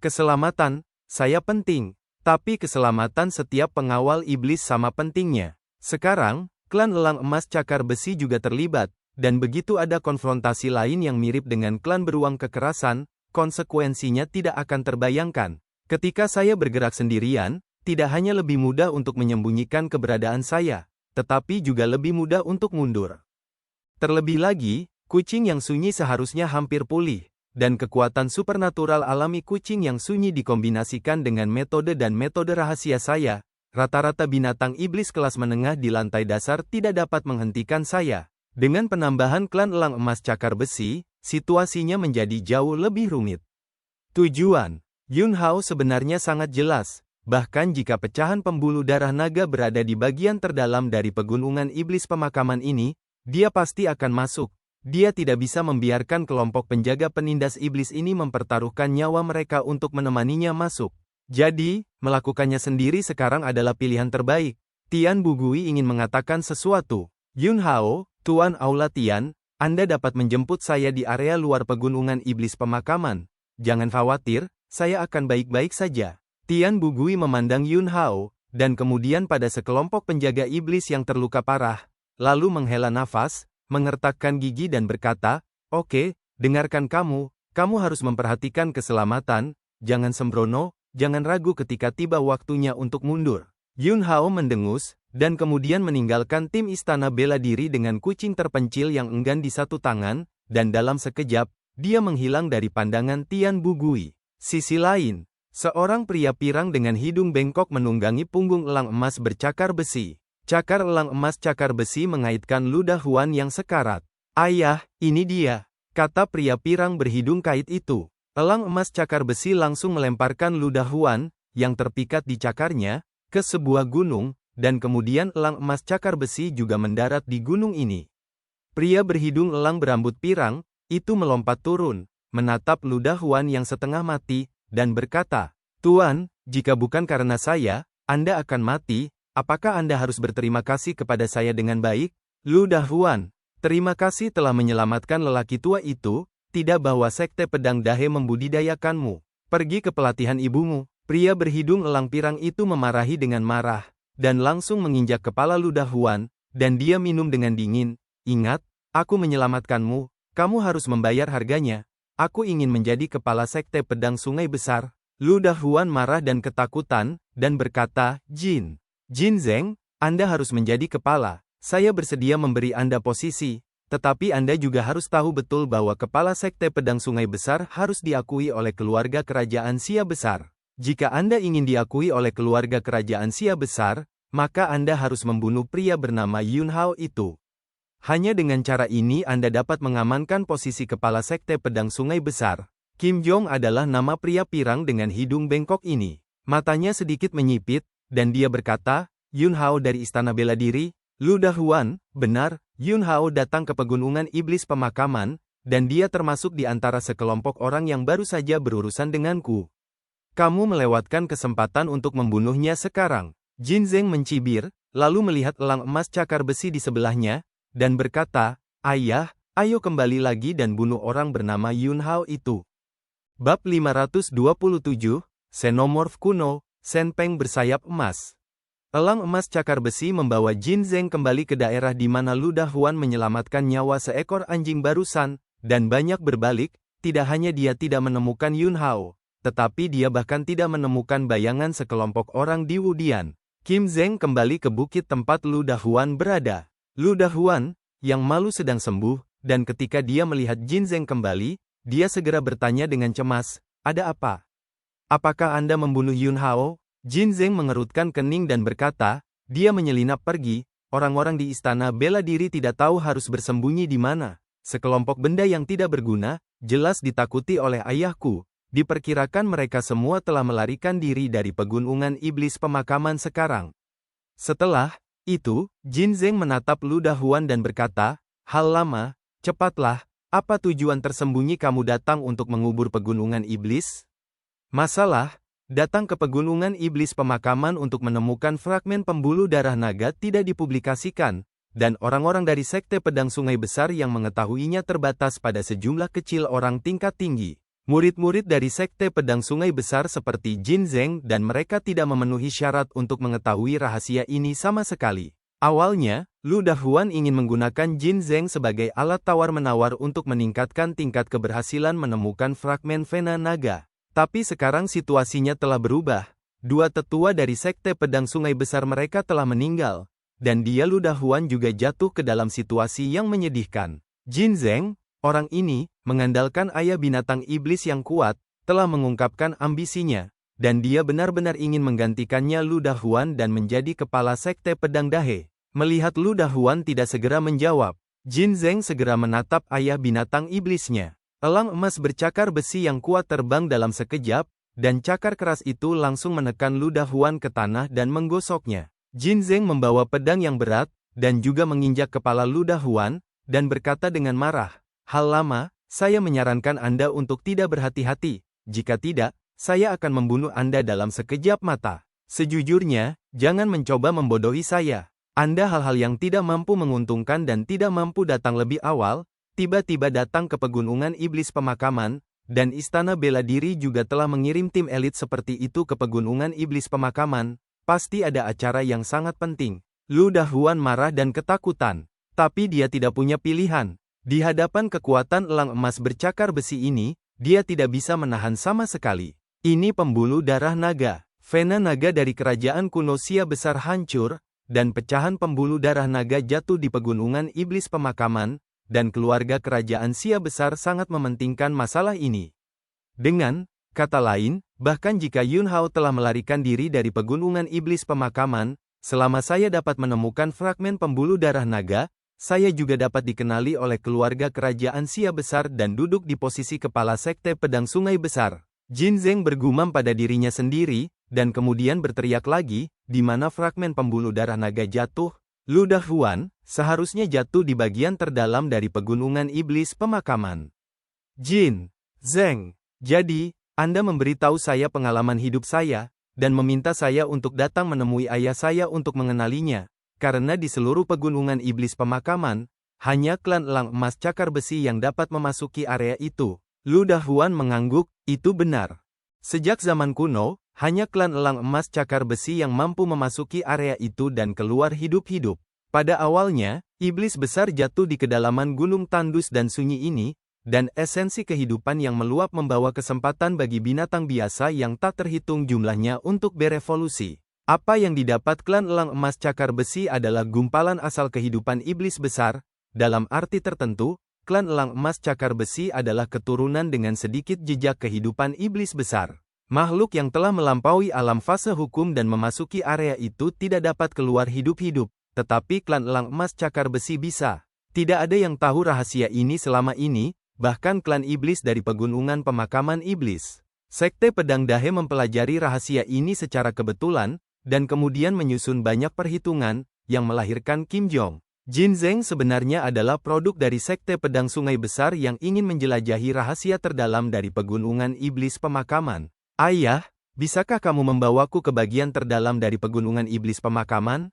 Keselamatan saya penting, tapi keselamatan setiap pengawal iblis sama pentingnya. Sekarang, klan elang emas cakar besi juga terlibat, dan begitu ada konfrontasi lain yang mirip dengan klan beruang kekerasan, konsekuensinya tidak akan terbayangkan. Ketika saya bergerak sendirian, tidak hanya lebih mudah untuk menyembunyikan keberadaan saya, tetapi juga lebih mudah untuk mundur. Terlebih lagi, kucing yang sunyi seharusnya hampir pulih. Dan kekuatan supernatural alami kucing yang sunyi dikombinasikan dengan metode dan metode rahasia saya, rata-rata binatang iblis kelas menengah di lantai dasar tidak dapat menghentikan saya. Dengan penambahan klan elang emas cakar besi, situasinya menjadi jauh lebih rumit. Tujuan Yun Hao sebenarnya sangat jelas, bahkan jika pecahan pembuluh darah naga berada di bagian terdalam dari pegunungan iblis pemakaman ini, dia pasti akan masuk. Dia tidak bisa membiarkan kelompok penjaga penindas iblis ini mempertaruhkan nyawa mereka untuk menemaninya masuk. Jadi, melakukannya sendiri sekarang adalah pilihan terbaik. Tian Bugui ingin mengatakan sesuatu. Yun Hao, Tuan Aulatian, Anda dapat menjemput saya di area luar pegunungan iblis pemakaman. Jangan khawatir, saya akan baik-baik saja. Tian Bugui memandang Yun Hao, dan kemudian pada sekelompok penjaga iblis yang terluka parah, lalu menghela nafas, mengertakkan gigi dan berkata, Oke, dengarkan kamu harus memperhatikan keselamatan, jangan sembrono, jangan ragu ketika tiba waktunya untuk mundur. Yun Hao mendengus, dan kemudian meninggalkan tim istana bela diri dengan kucing terpencil yang enggan di satu tangan, dan dalam sekejap, dia menghilang dari pandangan Tian Bugui. Sisi lain, seorang pria pirang dengan hidung bengkok menunggangi punggung elang emas bercakar besi. Cakar elang emas cakar besi mengaitkan ludah Huan yang sekarat. Ayah, ini dia, kata pria pirang berhidung kait itu. Elang emas cakar besi langsung melemparkan ludah Huan, yang terpikat di cakarnya, ke sebuah gunung, dan kemudian elang emas cakar besi juga mendarat di gunung ini. Pria berhidung elang berambut pirang, itu melompat turun, menatap ludah Huan yang setengah mati, dan berkata, Tuan, jika bukan karena saya, Anda akan mati. Apakah Anda harus berterima kasih kepada saya dengan baik? Ludah Huan, terima kasih telah menyelamatkan lelaki tua itu, tidak bahwa sekte pedang dahe membudidayakanmu. Pergi ke pelatihan ibumu. Pria berhidung elang pirang itu memarahi dengan marah, dan langsung menginjak kepala ludah Huan, dan dia minum dengan dingin. Ingat, aku menyelamatkanmu, kamu harus membayar harganya. Aku ingin menjadi kepala sekte pedang sungai besar. Ludah Huan marah dan ketakutan, dan berkata, Jin Zeng, Anda harus menjadi kepala. Saya bersedia memberi Anda posisi, tetapi Anda juga harus tahu betul bahwa kepala sekte pedang sungai besar harus diakui oleh keluarga kerajaan Sia besar. Jika Anda ingin diakui oleh keluarga kerajaan Sia besar, maka Anda harus membunuh pria bernama Yun Hao itu. Hanya dengan cara ini Anda dapat mengamankan posisi kepala Sekte Pedang Sungai Besar. Kim Jong adalah nama pria pirang dengan hidung bengkok ini. Matanya sedikit menyipit, dan dia berkata, Yun Hao dari Istana Bela Diri, Lu Dahuan, benar, Yun Hao datang ke Pegunungan Iblis Pemakaman, dan dia termasuk di antara sekelompok orang yang baru saja berurusan denganku. Kamu melewatkan kesempatan untuk membunuhnya sekarang. Jin Zeng mencibir, lalu melihat elang emas cakar besi di sebelahnya, dan berkata, Ayah, ayo kembali lagi dan bunuh orang bernama Yun Hao itu. Bab 527, Xenomorph Kuno, Shen Peng bersayap emas. Elang emas cakar besi membawa Jin Zeng kembali ke daerah di mana Lu Dahuan menyelamatkan nyawa seekor anjing barusan, dan banyak berbalik, tidak hanya dia tidak menemukan Yun Hao, tetapi dia bahkan tidak menemukan bayangan sekelompok orang di Wudian. Kim Zeng kembali ke bukit tempat Lu Dahuan berada. Lu Dahuan, yang malu sedang sembuh, dan ketika dia melihat Jin Zeng kembali, dia segera bertanya dengan cemas, ada apa? Apakah Anda membunuh Yun Hao? Jin Zeng mengerutkan kening dan berkata, dia menyelinap pergi, orang-orang di Istana Bela Diri tidak tahu harus bersembunyi di mana. Sekelompok benda yang tidak berguna, jelas ditakuti oleh ayahku. Diperkirakan mereka semua telah melarikan diri dari Pegunungan Iblis Pemakaman sekarang. Setelah itu, Jin Zeng menatap Lu Dahuan dan berkata, hal lama, cepatlah, apa tujuan tersembunyi kamu datang untuk mengubur Pegunungan Iblis? Masalah, datang ke Pegunungan Iblis Pemakaman untuk menemukan fragmen pembuluh darah naga tidak dipublikasikan, dan orang-orang dari Sekte Pedang Sungai Besar yang mengetahuinya terbatas pada sejumlah kecil orang tingkat tinggi. Murid-murid dari Sekte Pedang Sungai Besar seperti Jin Zeng dan mereka tidak memenuhi syarat untuk mengetahui rahasia ini sama sekali. Awalnya, Lu Dahuan ingin menggunakan Jin Zeng sebagai alat tawar-menawar untuk meningkatkan tingkat keberhasilan menemukan fragmen vena naga. Tapi sekarang situasinya telah berubah. Dua tetua dari Sekte Pedang Sungai Besar mereka telah meninggal, dan dia Lu Dahuan juga jatuh ke dalam situasi yang menyedihkan. Jin Zeng, orang ini, mengandalkan ayah binatang iblis yang kuat, telah mengungkapkan ambisinya, dan dia benar-benar ingin menggantikannya Lu Dahuan dan menjadi kepala Sekte Pedang Dahe. Melihat Lu Dahuan tidak segera menjawab, Jin Zeng segera menatap ayah binatang iblisnya. Elang emas bercakar besi yang kuat terbang dalam sekejap, dan cakar keras itu langsung menekan Lu Dahuan ke tanah dan menggosoknya. Jin Zeng membawa pedang yang berat, dan juga menginjak kepala Lu Dahuan, dan berkata dengan marah, hal lama, saya menyarankan Anda untuk tidak berhati-hati, jika tidak, saya akan membunuh Anda dalam sekejap mata. Sejujurnya, jangan mencoba membodohi saya. Anda hal-hal yang tidak mampu menguntungkan dan tidak mampu datang lebih awal, tiba-tiba datang ke Pegunungan Iblis Pemakaman, dan Istana Bela Diri juga telah mengirim tim elit seperti itu ke Pegunungan Iblis Pemakaman, pasti ada acara yang sangat penting. Lu Dahuan marah dan ketakutan, tapi dia tidak punya pilihan. Di hadapan kekuatan elang emas bercakar besi ini, dia tidak bisa menahan sama sekali. Ini pembuluh darah naga. Vena naga dari kerajaan kuno Sia besar hancur, dan pecahan pembuluh darah naga jatuh di Pegunungan Iblis Pemakaman, dan keluarga kerajaan Sia besar sangat mementingkan masalah ini. Dengan kata lain, bahkan jika Yun Hao telah melarikan diri dari Pegunungan Iblis Pemakaman, selama saya dapat menemukan fragmen pembuluh darah naga, saya juga dapat dikenali oleh keluarga kerajaan Sia besar dan duduk di posisi kepala Sekte Pedang Sungai Besar. Jin Zeng bergumam pada dirinya sendiri, dan kemudian berteriak lagi, di mana fragmen pembuluh darah naga jatuh, Lu Dahuan seharusnya jatuh di bagian terdalam dari Pegunungan Iblis Pemakaman. Jin Zeng, jadi, Anda memberitahu saya pengalaman hidup saya, dan meminta saya untuk datang menemui ayah saya untuk mengenalinya. Karena di seluruh Pegunungan Iblis Pemakaman, hanya klan elang emas cakar besi yang dapat memasuki area itu. Lu Dahuan mengangguk, itu benar. Sejak zaman kuno, hanya klan elang emas cakar besi yang mampu memasuki area itu dan keluar hidup-hidup. Pada awalnya, iblis besar jatuh di kedalaman gunung tandus dan sunyi ini, dan esensi kehidupan yang meluap membawa kesempatan bagi binatang biasa yang tak terhitung jumlahnya untuk berevolusi. Apa yang didapat klan elang emas cakar besi adalah gumpalan asal kehidupan iblis besar. Dalam arti tertentu, klan elang emas cakar besi adalah keturunan dengan sedikit jejak kehidupan iblis besar. Makhluk yang telah melampaui alam fase hukum dan memasuki area itu tidak dapat keluar hidup-hidup, tetapi klan elang emas cakar besi bisa. Tidak ada yang tahu rahasia ini selama ini, bahkan klan iblis dari pegunungan pemakaman iblis. Sekte Pedang Dahe mempelajari rahasia ini secara kebetulan, dan kemudian menyusun banyak perhitungan, yang melahirkan Kim Jong. Jin Zeng sebenarnya adalah produk dari Sekte Pedang Sungai Besar yang ingin menjelajahi rahasia terdalam dari pegunungan iblis pemakaman. Ayah, bisakah kamu membawaku ke bagian terdalam dari pegunungan iblis pemakaman?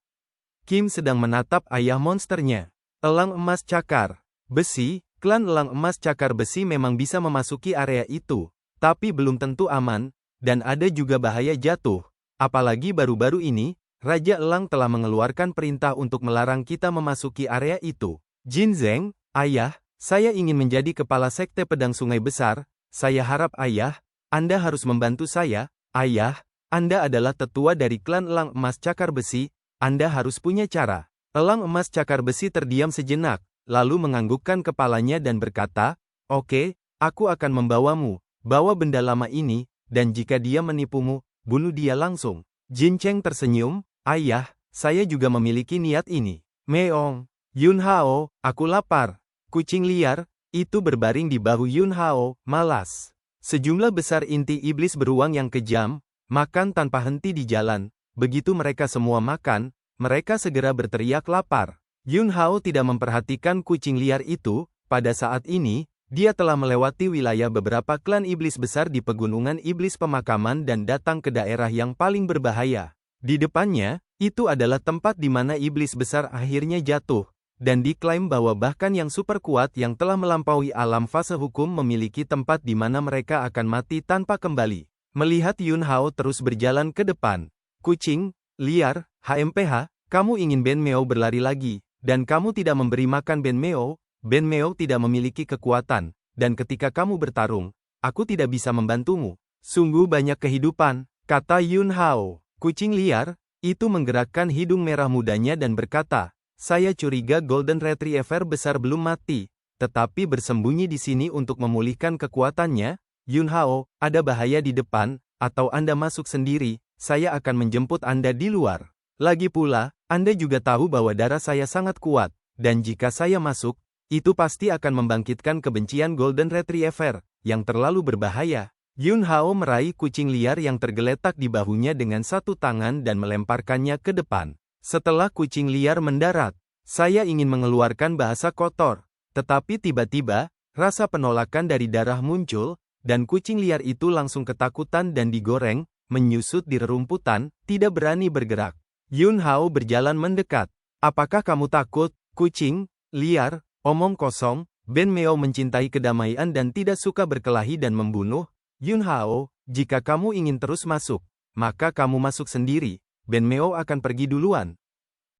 Kim sedang menatap ayah monsternya. Elang emas cakar besi, klan elang emas cakar besi memang bisa memasuki area itu, tapi belum tentu aman, dan ada juga bahaya jatuh. Apalagi baru-baru ini, Raja Elang telah mengeluarkan perintah untuk melarang kita memasuki area itu. Jin Zeng, ayah, saya ingin menjadi kepala Sekte Pedang Sungai Besar, saya harap ayah, Anda harus membantu saya. Ayah, Anda adalah tetua dari klan Elang Emas Cakar Besi, Anda harus punya cara. Elang Emas Cakar Besi terdiam sejenak, lalu menganggukkan kepalanya dan berkata, "Oke, aku akan membawamu, bawa benda lama ini, dan jika dia menipumu, bunuh dia langsung." Jin Cheng tersenyum, "Ayah, saya juga memiliki niat ini." Meong. Yun Hao, aku lapar. Kucing liar, itu berbaring di bahu Yun Hao, malas. Sejumlah besar inti iblis beruang yang kejam, makan tanpa henti di jalan. Begitu mereka semua makan, mereka segera berteriak lapar. Yun Hao tidak memperhatikan kucing liar itu, pada saat ini, dia telah melewati wilayah beberapa klan iblis besar di pegunungan iblis pemakaman dan datang ke daerah yang paling berbahaya. Di depannya, itu adalah tempat di mana iblis besar akhirnya jatuh, dan diklaim bahwa bahkan yang super kuat yang telah melampaui alam fase hukum memiliki tempat di mana mereka akan mati tanpa kembali. Melihat Yun Hao terus berjalan ke depan, kucing liar, HMPH, kamu ingin Ben Meo berlari lagi, dan kamu tidak memberi makan Ben Meo tidak memiliki kekuatan, dan ketika kamu bertarung, aku tidak bisa membantumu. Sungguh banyak kehidupan, kata Yun Hao. Kucing liar, itu menggerakkan hidung merah mudanya dan berkata, saya curiga Golden Retriever besar belum mati, tetapi bersembunyi di sini untuk memulihkan kekuatannya. Yun Hao, ada bahaya di depan, atau Anda masuk sendiri, saya akan menjemput Anda di luar. Lagi pula, Anda juga tahu bahwa darah saya sangat kuat, dan jika saya masuk, itu pasti akan membangkitkan kebencian Golden Retriever, yang terlalu berbahaya. Yun Hao meraih kucing liar yang tergeletak di bahunya dengan satu tangan dan melemparkannya ke depan. Setelah kucing liar mendarat, saya ingin mengeluarkan bahasa kotor, tetapi tiba-tiba, rasa penolakan dari darah muncul, dan kucing liar itu langsung ketakutan dan digoreng, menyusut di rerumputan, tidak berani bergerak. Yun Hao berjalan mendekat. Apakah kamu takut, kucing liar? Omong kosong, Ben Meo mencintai kedamaian dan tidak suka berkelahi dan membunuh. Yun Hao, jika kamu ingin terus masuk, maka kamu masuk sendiri, Ben Meo akan pergi duluan.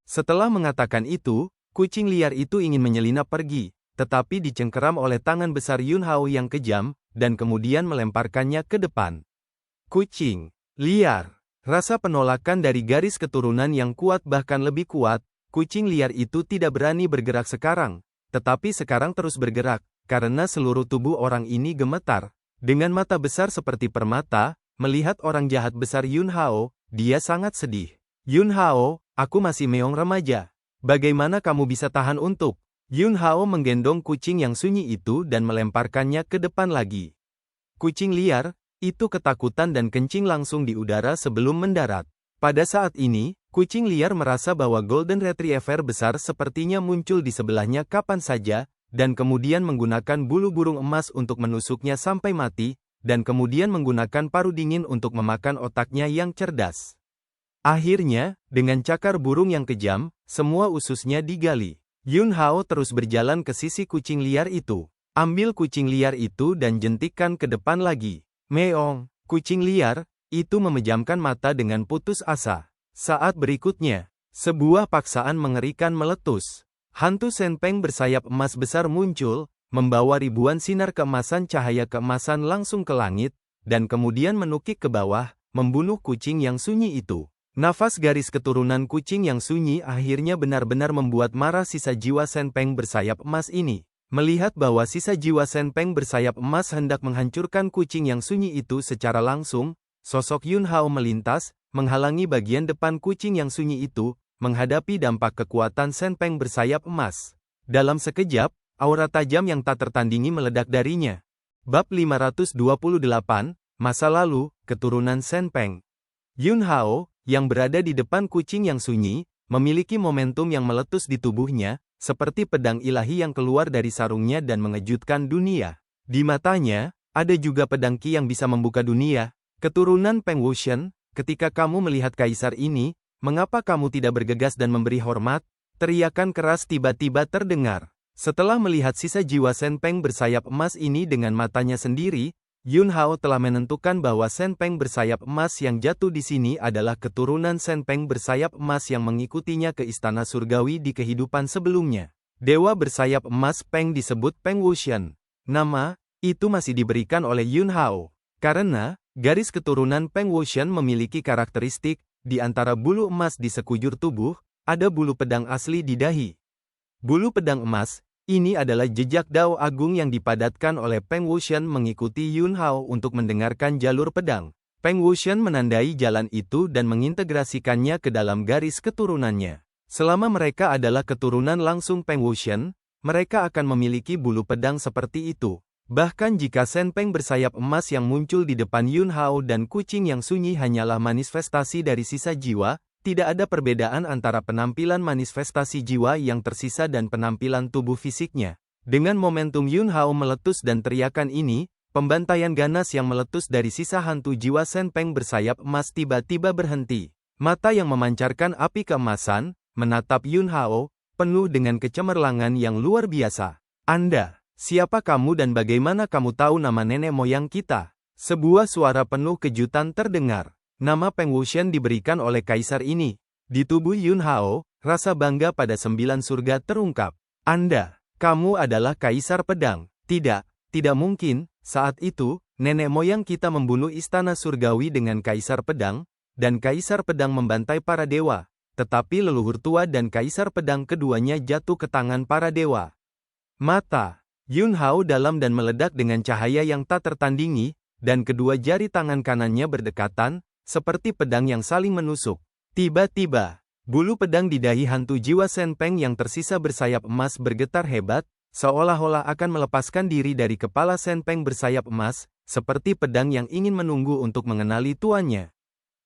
Setelah mengatakan itu, kucing liar itu ingin menyelinap pergi, tetapi dicengkeram oleh tangan besar Yun Hao yang kejam, dan kemudian melemparkannya ke depan. Kucing liar. Rasa penolakan dari garis keturunan yang kuat bahkan lebih kuat, kucing liar itu tidak berani bergerak sekarang, tetapi sekarang terus bergerak, karena seluruh tubuh orang ini gemetar. Dengan mata besar seperti permata, melihat orang jahat besar Yun Hao, dia sangat sedih. Yun Hao, aku masih meong remaja. Bagaimana kamu bisa tahan untuk? Yun Hao menggendong kucing yang sunyi itu dan melemparkannya ke depan lagi. Kucing liar, itu ketakutan dan kencing langsung di udara sebelum mendarat. Pada saat ini, kucing liar merasa bahwa Golden Retriever besar sepertinya muncul di sebelahnya kapan saja, dan kemudian menggunakan bulu burung emas untuk menusuknya sampai mati, dan kemudian menggunakan paru dingin untuk memakan otaknya yang cerdas. Akhirnya, dengan cakar burung yang kejam, semua ususnya digali. Yun Hao terus berjalan ke sisi kucing liar itu. Ambil kucing liar itu dan jentikkan ke depan lagi. Meong, kucing liar, itu memejamkan mata dengan putus asa. Saat berikutnya, sebuah paksaan mengerikan meletus. Hantu Senpeng bersayap emas besar muncul, membawa ribuan sinar keemasan cahaya keemasan langsung ke langit, dan kemudian menukik ke bawah, membunuh kucing yang sunyi itu. Nafas garis keturunan kucing yang sunyi akhirnya benar-benar membuat marah sisa jiwa Senpeng bersayap emas ini. Melihat bahwa sisa jiwa Senpeng bersayap emas hendak menghancurkan kucing yang sunyi itu secara langsung, sosok Yun Hao melintas, menghalangi bagian depan kucing yang sunyi itu, menghadapi dampak kekuatan Senpeng bersayap emas. Dalam sekejap, aura tajam yang tak tertandingi meledak darinya. Bab 528, Masa Lalu, Keturunan Shen Peng. Yun Hao, yang berada di depan kucing yang sunyi, memiliki momentum yang meletus di tubuhnya, seperti pedang ilahi yang keluar dari sarungnya dan mengejutkan dunia. Di matanya, ada juga pedang Qi yang bisa membuka dunia. Keturunan Peng Wuxian, ketika kamu melihat kaisar ini, mengapa kamu tidak bergegas dan memberi hormat? Teriakan keras tiba-tiba terdengar. Setelah melihat sisa jiwa Shen Peng bersayap emas ini dengan matanya sendiri, Yun Hao telah menentukan bahwa Shen Peng bersayap emas yang jatuh di sini adalah keturunan Shen Peng bersayap emas yang mengikutinya ke istana surgawi di kehidupan sebelumnya. Dewa bersayap emas Peng disebut Peng Wuxian. Nama itu masih diberikan oleh Yun Hao karena garis keturunan Peng Wuxian memiliki karakteristik, di antara bulu emas di sekujur tubuh, ada bulu pedang asli di dahi. Bulu pedang emas, ini adalah jejak Dao Agung yang dipadatkan oleh Peng Wuxian mengikuti Yun Hao untuk mendengarkan jalur pedang. Peng Wuxian menandai jalan itu dan mengintegrasikannya ke dalam garis keturunannya. Selama mereka adalah keturunan langsung Peng Wuxian, mereka akan memiliki bulu pedang seperti itu. Bahkan jika Shen Peng bersayap emas yang muncul di depan Yun Hao dan kucing yang sunyi hanyalah manifestasi dari sisa jiwa, tidak ada perbedaan antara penampilan manifestasi jiwa yang tersisa dan penampilan tubuh fisiknya. Dengan momentum Yun Hao meletus dan teriakan ini, pembantaian ganas yang meletus dari sisa hantu jiwa Shen Peng bersayap emas tiba-tiba berhenti. Mata yang memancarkan api keemasan, menatap Yun Hao, penuh dengan kecemerlangan yang luar biasa. Anda, siapa kamu dan bagaimana kamu tahu nama nenek moyang kita? Sebuah suara penuh kejutan terdengar. Nama Peng Wuxian diberikan oleh kaisar ini. Di tubuh Yun Hao, rasa bangga pada 9 surga terungkap. Anda, kamu adalah kaisar pedang. Tidak, tidak mungkin. Saat itu, nenek moyang kita membunuh istana surgawi dengan kaisar pedang, dan kaisar pedang membantai para dewa. Tetapi leluhur tua dan kaisar pedang keduanya jatuh ke tangan para dewa. Mata Yun Hao dalam dan meledak dengan cahaya yang tak tertandingi, dan kedua jari tangan kanannya berdekatan, seperti pedang yang saling menusuk. Tiba-tiba, bulu pedang di dahi hantu jiwa Shen Peng yang tersisa bersayap emas bergetar hebat, seolah-olah akan melepaskan diri dari kepala Shen Peng bersayap emas, seperti pedang yang ingin menunggu untuk mengenali tuannya.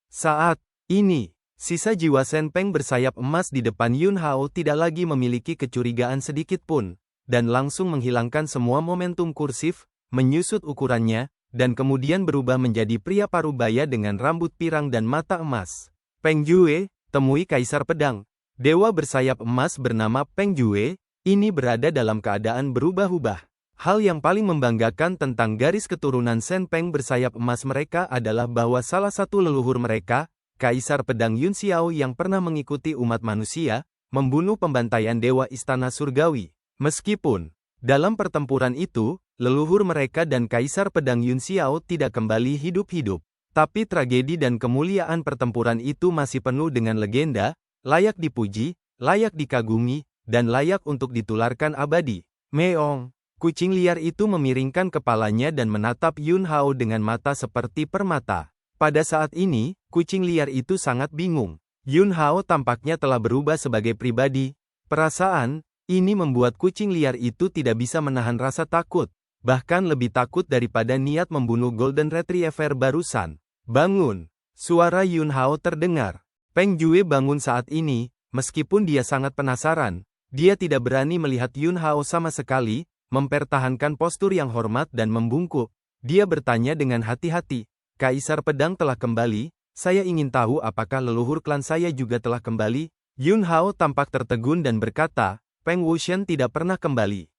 Saat ini, sisa jiwa Shen Peng bersayap emas di depan Yun Hao tidak lagi memiliki kecurigaan sedikit pun, dan langsung menghilangkan semua momentum kursif, menyusut ukurannya, dan kemudian berubah menjadi pria parubaya dengan rambut pirang dan mata emas. Peng Jue, temui kaisar pedang. Dewa bersayap emas bernama Peng Jue, ini berada dalam keadaan berubah-ubah. Hal yang paling membanggakan tentang garis keturunan Shen Peng bersayap emas mereka adalah bahwa salah satu leluhur mereka, Kaisar Pedang Yun Xiao yang pernah mengikuti umat manusia, membunuh pembantaian dewa istana surgawi. Meskipun, dalam pertempuran itu, leluhur mereka dan Kaisar Pedang Yun Xiao tidak kembali hidup-hidup. Tapi tragedi dan kemuliaan pertempuran itu masih penuh dengan legenda, layak dipuji, layak dikagumi, dan layak untuk ditularkan abadi. Meong, kucing liar itu memiringkan kepalanya dan menatap Yun Hao dengan mata seperti permata. Pada saat ini, kucing liar itu sangat bingung. Yun Hao tampaknya telah berubah sebagai pribadi. Perasaan ini membuat kucing liar itu tidak bisa menahan rasa takut, bahkan lebih takut daripada niat membunuh Golden Retriever barusan. Bangun! Suara Yun Hao terdengar. Peng Jue bangun saat ini, meskipun dia sangat penasaran. Dia tidak berani melihat Yun Hao sama sekali, mempertahankan postur yang hormat dan membungkuk. Dia bertanya dengan hati-hati, Kaisar Pedang telah kembali, saya ingin tahu apakah leluhur klan saya juga telah kembali. Yun Hao tampak tertegun dan berkata, Peng Wuxian tidak pernah kembali.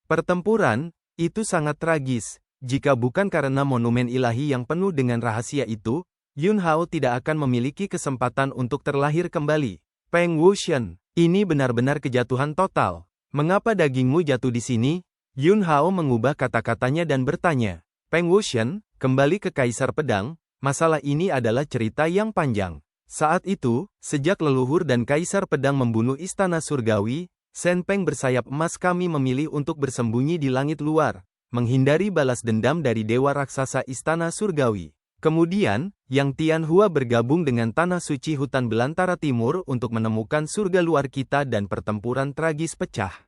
Pertempuran itu sangat tragis. Jika bukan karena monumen ilahi yang penuh dengan rahasia itu, Yun Hao tidak akan memiliki kesempatan untuk terlahir kembali. Peng Wuxian, ini benar-benar kejatuhan total. Mengapa dagingmu jatuh di sini? Yun Hao mengubah kata-katanya dan bertanya. Peng Wuxian, kembali ke Kaisar Pedang, masalah ini adalah cerita yang panjang. Saat itu, sejak leluhur dan Kaisar Pedang membunuh istana surgawi, Shen Peng bersayap emas kami memilih untuk bersembunyi di langit luar, menghindari balas dendam dari dewa raksasa istana surgawi. Kemudian, Yang Tianhua bergabung dengan Tanah Suci Hutan Belantara Timur untuk menemukan surga luar kita dan pertempuran tragis pecah.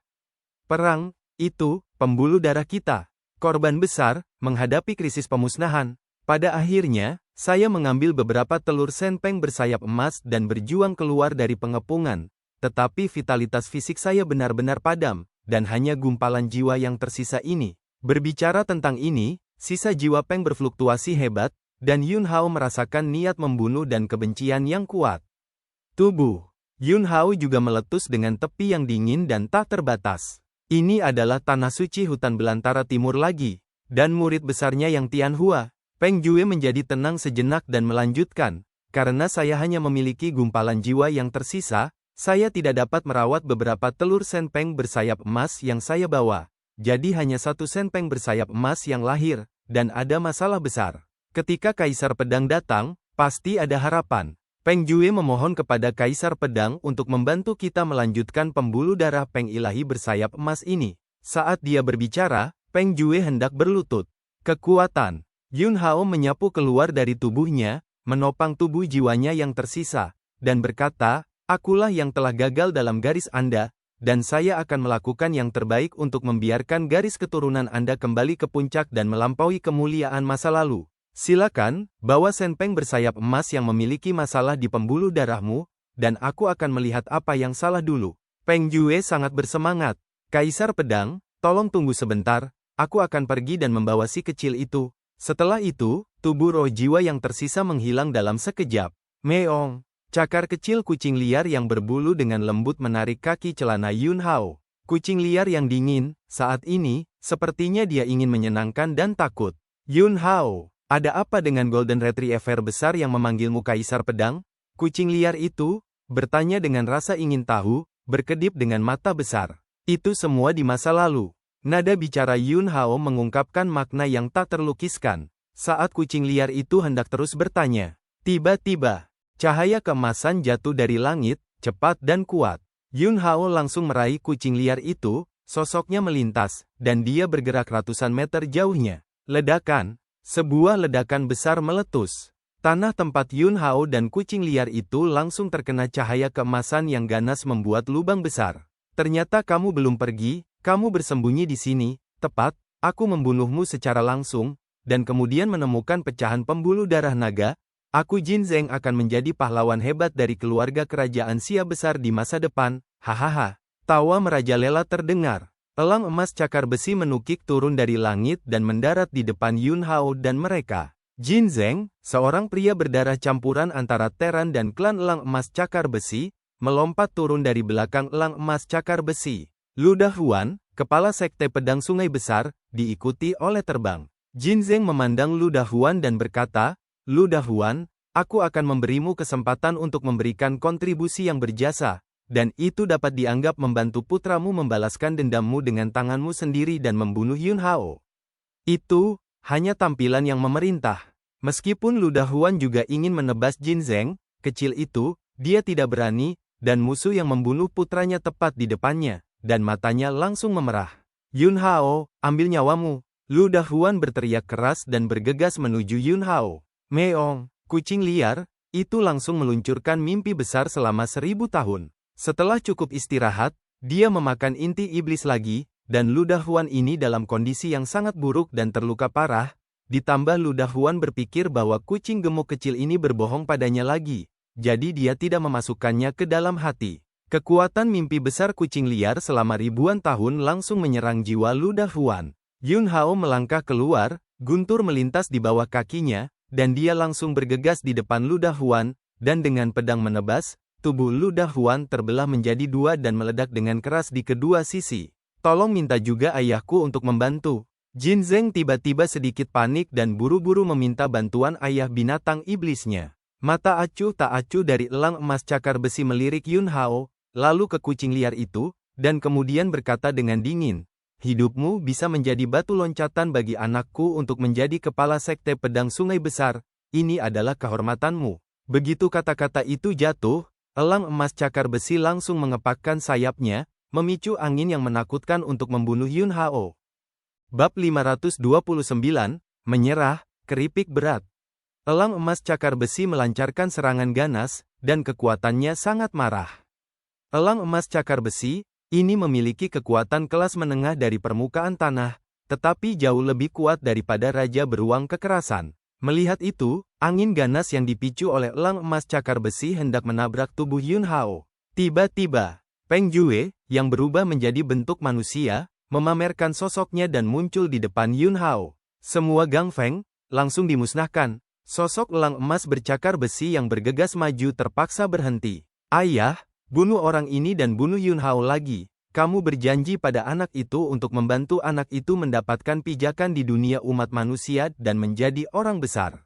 Perang, itu, pembuluh darah kita. Korban besar, menghadapi krisis pemusnahan. Pada akhirnya, saya mengambil beberapa telur senpeng bersayap emas dan berjuang keluar dari pengepungan. Tetapi vitalitas fisik saya benar-benar padam, dan hanya gumpalan jiwa yang tersisa ini. Berbicara tentang ini, sisa jiwa Peng berfluktuasi hebat, dan Yun Hao merasakan niat membunuh dan kebencian yang kuat. Tubuh Yun Hao juga meletus dengan tepi yang dingin dan tak terbatas. Ini adalah tanah suci hutan belantara timur lagi, dan murid besarnya yang Tianhua. Peng Jue menjadi tenang sejenak dan melanjutkan, karena saya hanya memiliki gumpalan jiwa yang tersisa, saya tidak dapat merawat beberapa telur senpeng bersayap emas yang saya bawa. Jadi hanya satu senpeng bersayap emas yang lahir, dan ada masalah besar. Ketika Kaisar Pedang datang, pasti ada harapan. Peng Jue memohon kepada Kaisar Pedang untuk membantu kita melanjutkan pembuluh darah Peng Ilahi bersayap emas ini. Saat dia berbicara, Peng Jue hendak berlutut. Kekuatan. Yun Hao menyapu keluar dari tubuhnya, menopang tubuh jiwanya yang tersisa, dan berkata, "Akulah yang telah gagal dalam garis Anda, dan saya akan melakukan yang terbaik untuk membiarkan garis keturunan Anda kembali ke puncak dan melampaui kemuliaan masa lalu. Silakan, bawa senpeng bersayap emas yang memiliki masalah di pembuluh darahmu, dan aku akan melihat apa yang salah dulu." Peng Jue sangat bersemangat. "Kaisar Pedang, tolong tunggu sebentar, aku akan pergi dan membawa si kecil itu." Setelah itu, tubuh roh jiwa yang tersisa menghilang dalam sekejap. Meong, cakar kecil kucing liar yang berbulu dengan lembut menarik kaki celana Yun Hao. Kucing liar yang dingin, saat ini, sepertinya dia ingin menyenangkan dan takut. "Yun Hao, ada apa dengan Golden Retriever besar yang memanggilmu Kaisar Pedang?" Kucing liar itu bertanya dengan rasa ingin tahu, berkedip dengan mata besar. "Itu semua di masa lalu." Nada bicara Yun Hao mengungkapkan makna yang tak terlukiskan. Saat kucing liar itu hendak terus bertanya, tiba-tiba, cahaya keemasan jatuh dari langit, cepat dan kuat. Yun Hao langsung meraih kucing liar itu, sosoknya melintas, dan dia bergerak ratusan meter jauhnya. Ledakan. Sebuah ledakan besar meletus. Tanah tempat Yun Hao dan kucing liar itu langsung terkena cahaya keemasan yang ganas membuat lubang besar. "Ternyata kamu belum pergi, kamu bersembunyi di sini, tepat, aku membunuhmu secara langsung, dan kemudian menemukan pecahan pembuluh darah naga. Aku Jin Zeng akan menjadi pahlawan hebat dari keluarga kerajaan Xia besar di masa depan, hahaha." Tawa merajalela terdengar. Elang emas cakar besi menukik turun dari langit dan mendarat di depan Yun Hao dan mereka. Jin Zeng, seorang pria berdarah campuran antara Teran dan klan elang emas cakar besi, melompat turun dari belakang elang emas cakar besi. Luda Huan, kepala sekte pedang sungai besar, diikuti oleh terbang. Jin Zeng memandang Luda Huan dan berkata, "Luda Huan, aku akan memberimu kesempatan untuk memberikan kontribusi yang berjasa, dan itu dapat dianggap membantu putramu membalaskan dendammu dengan tanganmu sendiri dan membunuh Yun Hao." Itu hanya tampilan yang memerintah. Meskipun Luda Huan juga ingin menebas Jin Zeng, kecil itu, dia tidak berani, dan musuh yang membunuh putranya tepat di depannya, dan matanya langsung memerah. "Yun Hao, ambil nyawamu!" Luda Huan berteriak keras dan bergegas menuju Yun Hao. Meong, kucing liar, itu langsung meluncurkan mimpi besar selama 1000 tahun. Setelah cukup istirahat, dia memakan inti iblis lagi, dan Luda Huan ini dalam kondisi yang sangat buruk dan terluka parah, ditambah Luda Huan berpikir bahwa kucing gemuk kecil ini berbohong padanya lagi, jadi dia tidak memasukkannya ke dalam hati. Kekuatan mimpi besar kucing liar selama ribuan tahun langsung menyerang jiwa Luda Huan. Yun Hao melangkah keluar, guntur melintas di bawah kakinya, dan dia langsung bergegas di depan Luda Huan, dan dengan pedang menebas, tubuh Luda Huan terbelah menjadi dua dan meledak dengan keras di kedua sisi. "Tolong minta juga ayahku untuk membantu." Jin Zeng tiba-tiba sedikit panik dan buru-buru meminta bantuan ayah binatang iblisnya. Mata acuh tak acuh dari elang emas cakar besi melirik Yun Hao, lalu ke kucing liar itu, dan kemudian berkata dengan dingin, "Hidupmu bisa menjadi batu loncatan bagi anakku untuk menjadi kepala sekte pedang sungai besar, ini adalah kehormatanmu." Begitu kata-kata itu jatuh, elang emas cakar besi langsung mengepakkan sayapnya, memicu angin yang menakutkan untuk membunuh Yun Hao. Bab 529, Menyerah, Keripik Berat. Elang emas cakar besi melancarkan serangan ganas, dan kekuatannya sangat marah. Elang emas cakar besi, Ini memiliki kekuatan kelas menengah dari permukaan tanah, tetapi jauh lebih kuat daripada Raja Beruang Kekerasan. Melihat itu, angin ganas yang dipicu oleh elang emas cakar besi hendak menabrak tubuh Yun Hao. Tiba-tiba, Peng Jue, yang berubah menjadi bentuk manusia, memamerkan sosoknya dan muncul di depan Yun Hao. Semua Gang Feng langsung dimusnahkan. Sosok elang emas bercakar besi yang bergegas maju terpaksa berhenti. Ayah, bunuh orang ini dan bunuh Yun Hao lagi. Kamu berjanji pada anak itu untuk membantu anak itu mendapatkan pijakan di dunia umat manusia dan menjadi orang besar.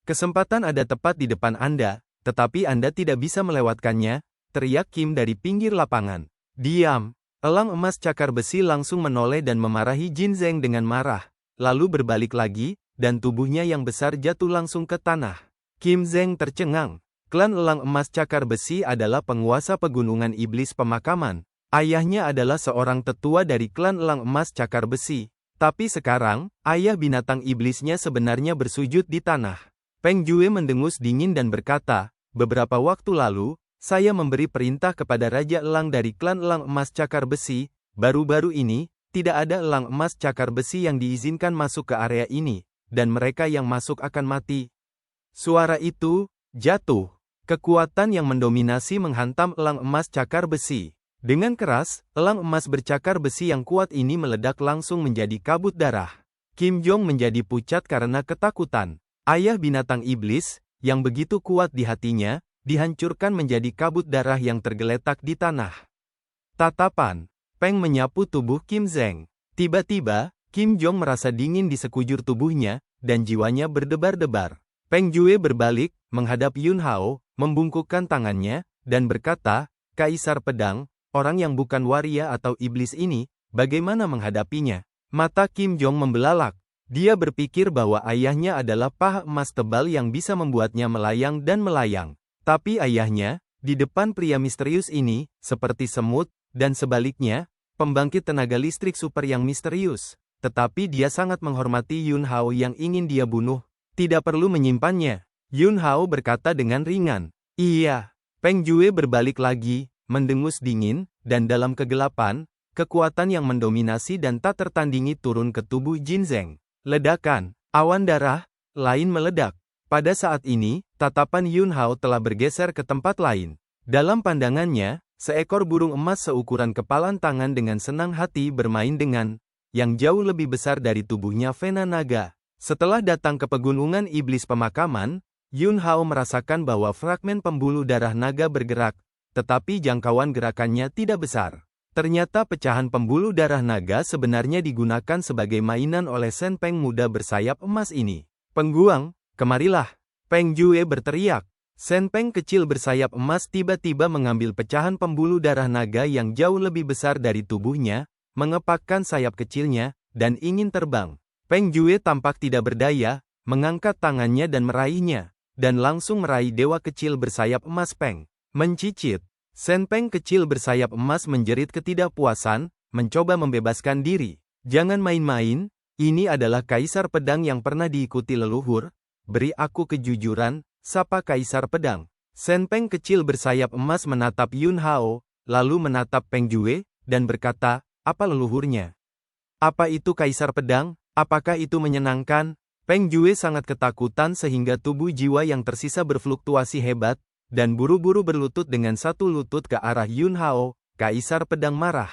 Kesempatan ada tepat di depan Anda, tetapi Anda tidak bisa melewatkannya, teriak Kim dari pinggir lapangan. Diam! Elang emas cakar besi langsung menoleh dan memarahi Jin Zeng dengan marah, lalu berbalik lagi, dan tubuhnya yang besar jatuh langsung ke tanah. Kim Zeng tercengang. Klan elang emas cakar besi adalah penguasa pegunungan iblis pemakaman. Ayahnya adalah seorang tetua dari klan elang emas cakar besi. Tapi sekarang, ayah binatang iblisnya sebenarnya bersujud di tanah. Peng Jue mendengus dingin dan berkata, beberapa waktu lalu, saya memberi perintah kepada Raja Elang dari klan elang emas cakar besi. Baru-baru ini, tidak ada elang emas cakar besi yang diizinkan masuk ke area ini, dan mereka yang masuk akan mati. Suara itu jatuh. Kekuatan yang mendominasi menghantam elang emas cakar besi. Dengan keras, elang emas bercakar besi yang kuat ini meledak langsung menjadi kabut darah. Kim Jong menjadi pucat karena ketakutan. Ayah binatang iblis, yang begitu kuat di hatinya, dihancurkan menjadi kabut darah yang tergeletak di tanah. Tatapan Peng menyapu tubuh Kim Zeng. Tiba-tiba, Kim Jong merasa dingin di sekujur tubuhnya, dan jiwanya berdebar-debar. Peng Jue berbalik, menghadap Yun Hao, membungkukkan tangannya, dan berkata, Kaisar Pedang, orang yang bukan waria atau iblis ini, bagaimana menghadapinya? Mata Kim Jong membelalak. Dia berpikir bahwa ayahnya adalah paha emas tebal yang bisa membuatnya melayang dan melayang. Tapi ayahnya, di depan pria misterius ini, seperti semut, dan sebaliknya, pembangkit tenaga listrik super yang misterius. Tetapi dia sangat menghormati Yun Hao yang ingin dia bunuh. Tidak perlu menyimpannya. Yun Hao berkata dengan ringan. Iya. Peng Jue berbalik lagi, mendengus dingin, dan dalam kegelapan, kekuatan yang mendominasi dan tak tertandingi turun ke tubuh Jin Zeng. Ledakan, awan darah, lain meledak. Pada saat ini, tatapan Yun Hao telah bergeser ke tempat lain. Dalam pandangannya, seekor burung emas seukuran kepalan tangan dengan senang hati bermain dengan yang jauh lebih besar dari tubuhnya Vena Naga. Setelah datang ke pegunungan iblis pemakaman, Yun Hao merasakan bahwa fragmen pembuluh darah naga bergerak, tetapi jangkauan gerakannya tidak besar. Ternyata pecahan pembuluh darah naga sebenarnya digunakan sebagai mainan oleh Sen Peng muda bersayap emas ini. Pengguang, kemarilah! Peng Jue berteriak. Sen Peng kecil bersayap emas tiba-tiba mengambil pecahan pembuluh darah naga yang jauh lebih besar dari tubuhnya, mengepakkan sayap kecilnya, dan ingin terbang. Peng Jue tampak tidak berdaya, mengangkat tangannya dan meraihnya, dan langsung meraih dewa kecil bersayap emas Peng. Mencicit. Sen Peng kecil bersayap emas menjerit ketidakpuasan, mencoba membebaskan diri. Jangan main-main, ini adalah Kaisar Pedang yang pernah diikuti leluhur. Beri aku kejujuran, sapa Kaisar Pedang. Sen Peng kecil bersayap emas menatap Yun Hao, lalu menatap Peng Jue, dan berkata, apa leluhurnya? Apa itu Kaisar Pedang? Apakah itu menyenangkan? Peng Jue sangat ketakutan sehingga tubuh jiwa yang tersisa berfluktuasi hebat, dan buru-buru berlutut dengan satu lutut ke arah Yun Hao. Kaisar Pedang marah.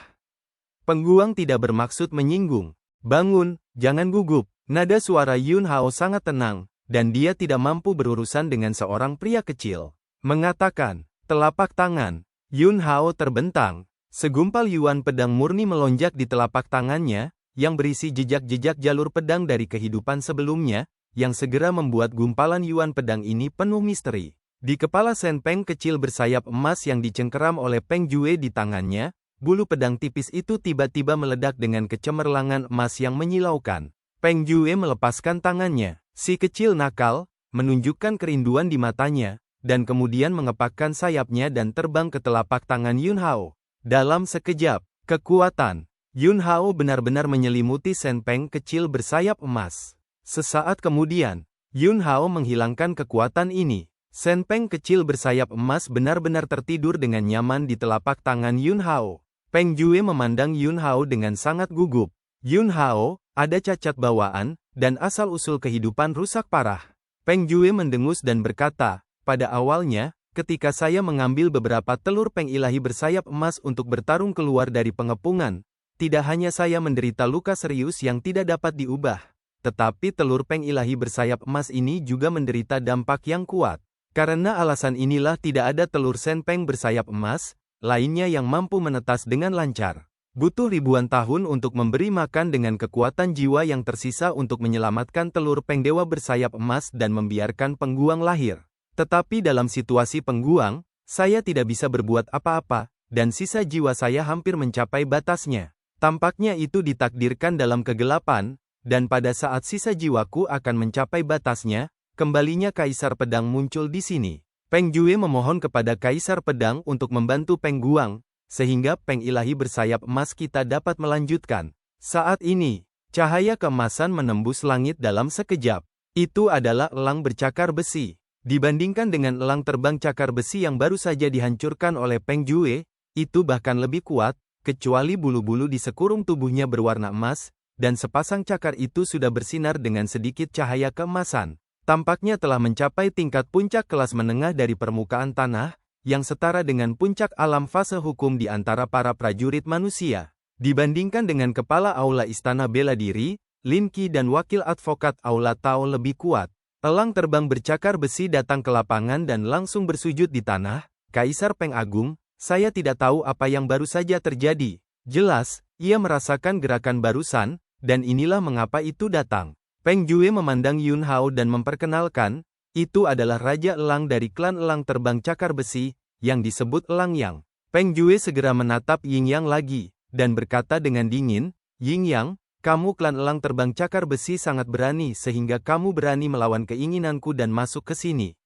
Pengguang tidak bermaksud menyinggung. Bangun, jangan gugup. Nada suara Yun Hao sangat tenang, dan dia tidak mampu berurusan dengan seorang pria kecil. Mengatakan, telapak tangan. Yun Hao terbentang. Segumpal yuan pedang murni melonjak di telapak tangannya, yang berisi jejak-jejak jalur pedang dari kehidupan sebelumnya, yang segera membuat gumpalan yuan pedang ini penuh misteri. Di kepala Sen Peng kecil bersayap emas yang dicengkeram oleh Peng Jue di tangannya, bulu pedang tipis itu tiba-tiba meledak dengan kecemerlangan emas yang menyilaukan. Peng Jue melepaskan tangannya. Si kecil nakal, menunjukkan kerinduan di matanya, dan kemudian mengepakkan sayapnya dan terbang ke telapak tangan Yun Hao. Dalam sekejap, kekuatan Yun Hao benar-benar menyelimuti Sen Peng kecil bersayap emas. Sesaat kemudian, Yun Hao menghilangkan kekuatan ini. Sen Peng kecil bersayap emas benar-benar tertidur dengan nyaman di telapak tangan Yun Hao. Peng Jue memandang Yun Hao dengan sangat gugup. Yun Hao, ada cacat bawaan, dan asal-usul kehidupan rusak parah. Peng Jue mendengus dan berkata, pada awalnya, ketika saya mengambil beberapa telur peng ilahi bersayap emas untuk bertarung keluar dari pengepungan, tidak hanya saya menderita luka serius yang tidak dapat diubah, tetapi telur peng ilahi bersayap emas ini juga menderita dampak yang kuat. Karena alasan inilah tidak ada telur sen peng bersayap emas lainnya yang mampu menetas dengan lancar. Butuh ribuan tahun untuk memberi makan dengan kekuatan jiwa yang tersisa untuk menyelamatkan telur peng dewa bersayap emas dan membiarkan pengguang lahir. Tetapi dalam situasi pengguang, saya tidak bisa berbuat apa-apa, dan sisa jiwa saya hampir mencapai batasnya. Tampaknya itu ditakdirkan dalam kegelapan, dan pada saat sisa jiwaku akan mencapai batasnya, kembalinya Kaisar Pedang muncul di sini. Peng Jue memohon kepada Kaisar Pedang untuk membantu Peng Guang, sehingga peng ilahi bersayap emas kita dapat melanjutkan. Saat ini, cahaya keemasan menembus langit dalam sekejap. Itu adalah elang bercakar besi. Dibandingkan dengan elang terbang cakar besi yang baru saja dihancurkan oleh Peng Jue, itu bahkan lebih kuat, kecuali bulu-bulu di sekurung tubuhnya berwarna emas, dan sepasang cakar itu sudah bersinar dengan sedikit cahaya keemasan. Tampaknya telah mencapai tingkat puncak kelas menengah dari permukaan tanah, yang setara dengan puncak alam fase hukum di antara para prajurit manusia. Dibandingkan dengan kepala aula istana bela diri, Lin Qi dan wakil advokat aula Tao lebih kuat. Elang terbang bercakar besi datang ke lapangan dan langsung bersujud di tanah. Kaisar Peng Agung, saya tidak tahu apa yang baru saja terjadi. Jelas, ia merasakan gerakan barusan, dan inilah mengapa itu datang. Peng Jue memandang Yun Hao dan memperkenalkan, itu adalah Raja Elang dari klan Elang Terbang Cakar Besi, yang disebut Elang Yang. Peng Jue segera menatap Ying Yang lagi, dan berkata dengan dingin, Ying Yang, kamu klan Elang Terbang Cakar Besi sangat berani sehingga kamu berani melawan keinginanku dan masuk ke sini.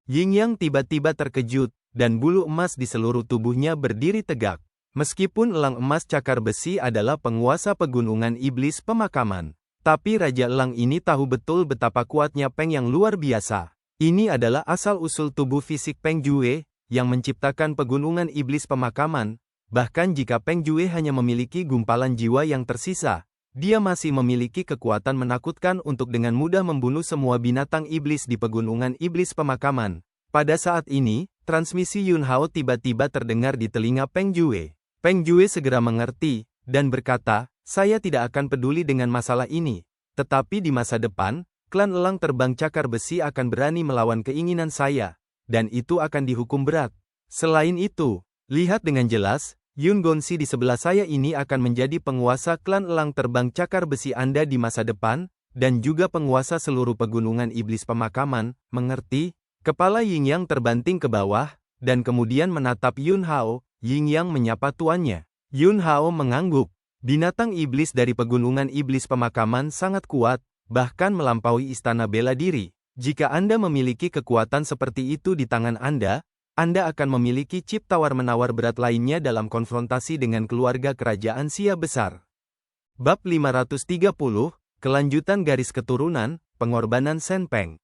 Ying Yang tiba-tiba terkejut, dan bulu emas di seluruh tubuhnya berdiri tegak. Meskipun Elang Emas Cakar Besi adalah penguasa pegunungan iblis pemakaman, tapi Raja Elang ini tahu betul betapa kuatnya Peng yang luar biasa. Ini adalah asal-usul tubuh fisik Peng Jue, yang menciptakan pegunungan iblis pemakaman. Bahkan jika Peng Jue hanya memiliki gumpalan jiwa yang tersisa, dia masih memiliki kekuatan menakutkan untuk dengan mudah membunuh semua binatang iblis di pegunungan iblis pemakaman. Pada saat ini, transmisi Yun Hao tiba-tiba terdengar di telinga Peng Jue. Peng Jue segera mengerti, dan berkata, saya tidak akan peduli dengan masalah ini. Tetapi di masa depan, klan Elang Terbang Cakar Besi akan berani melawan keinginan saya, dan itu akan dihukum berat. Selain itu, lihat dengan jelas, Yun Gonsi di sebelah saya ini akan menjadi penguasa klan Elang Terbang Cakar Besi Anda di masa depan, dan juga penguasa seluruh pegunungan iblis pemakaman, mengerti? Kepala Ying Yang terbanting ke bawah, dan kemudian menatap Yun Hao. Ying Yang menyapa tuannya. Yun Hao mengangguk. Binatang iblis dari pegunungan iblis pemakaman sangat kuat, bahkan melampaui istana bela diri. Jika Anda memiliki kekuatan seperti itu di tangan Anda akan memiliki chip tawar-menawar berat lainnya dalam konfrontasi dengan keluarga kerajaan Xia besar. Bab 530, Kelanjutan Garis Keturunan, Pengorbanan Sen Peng.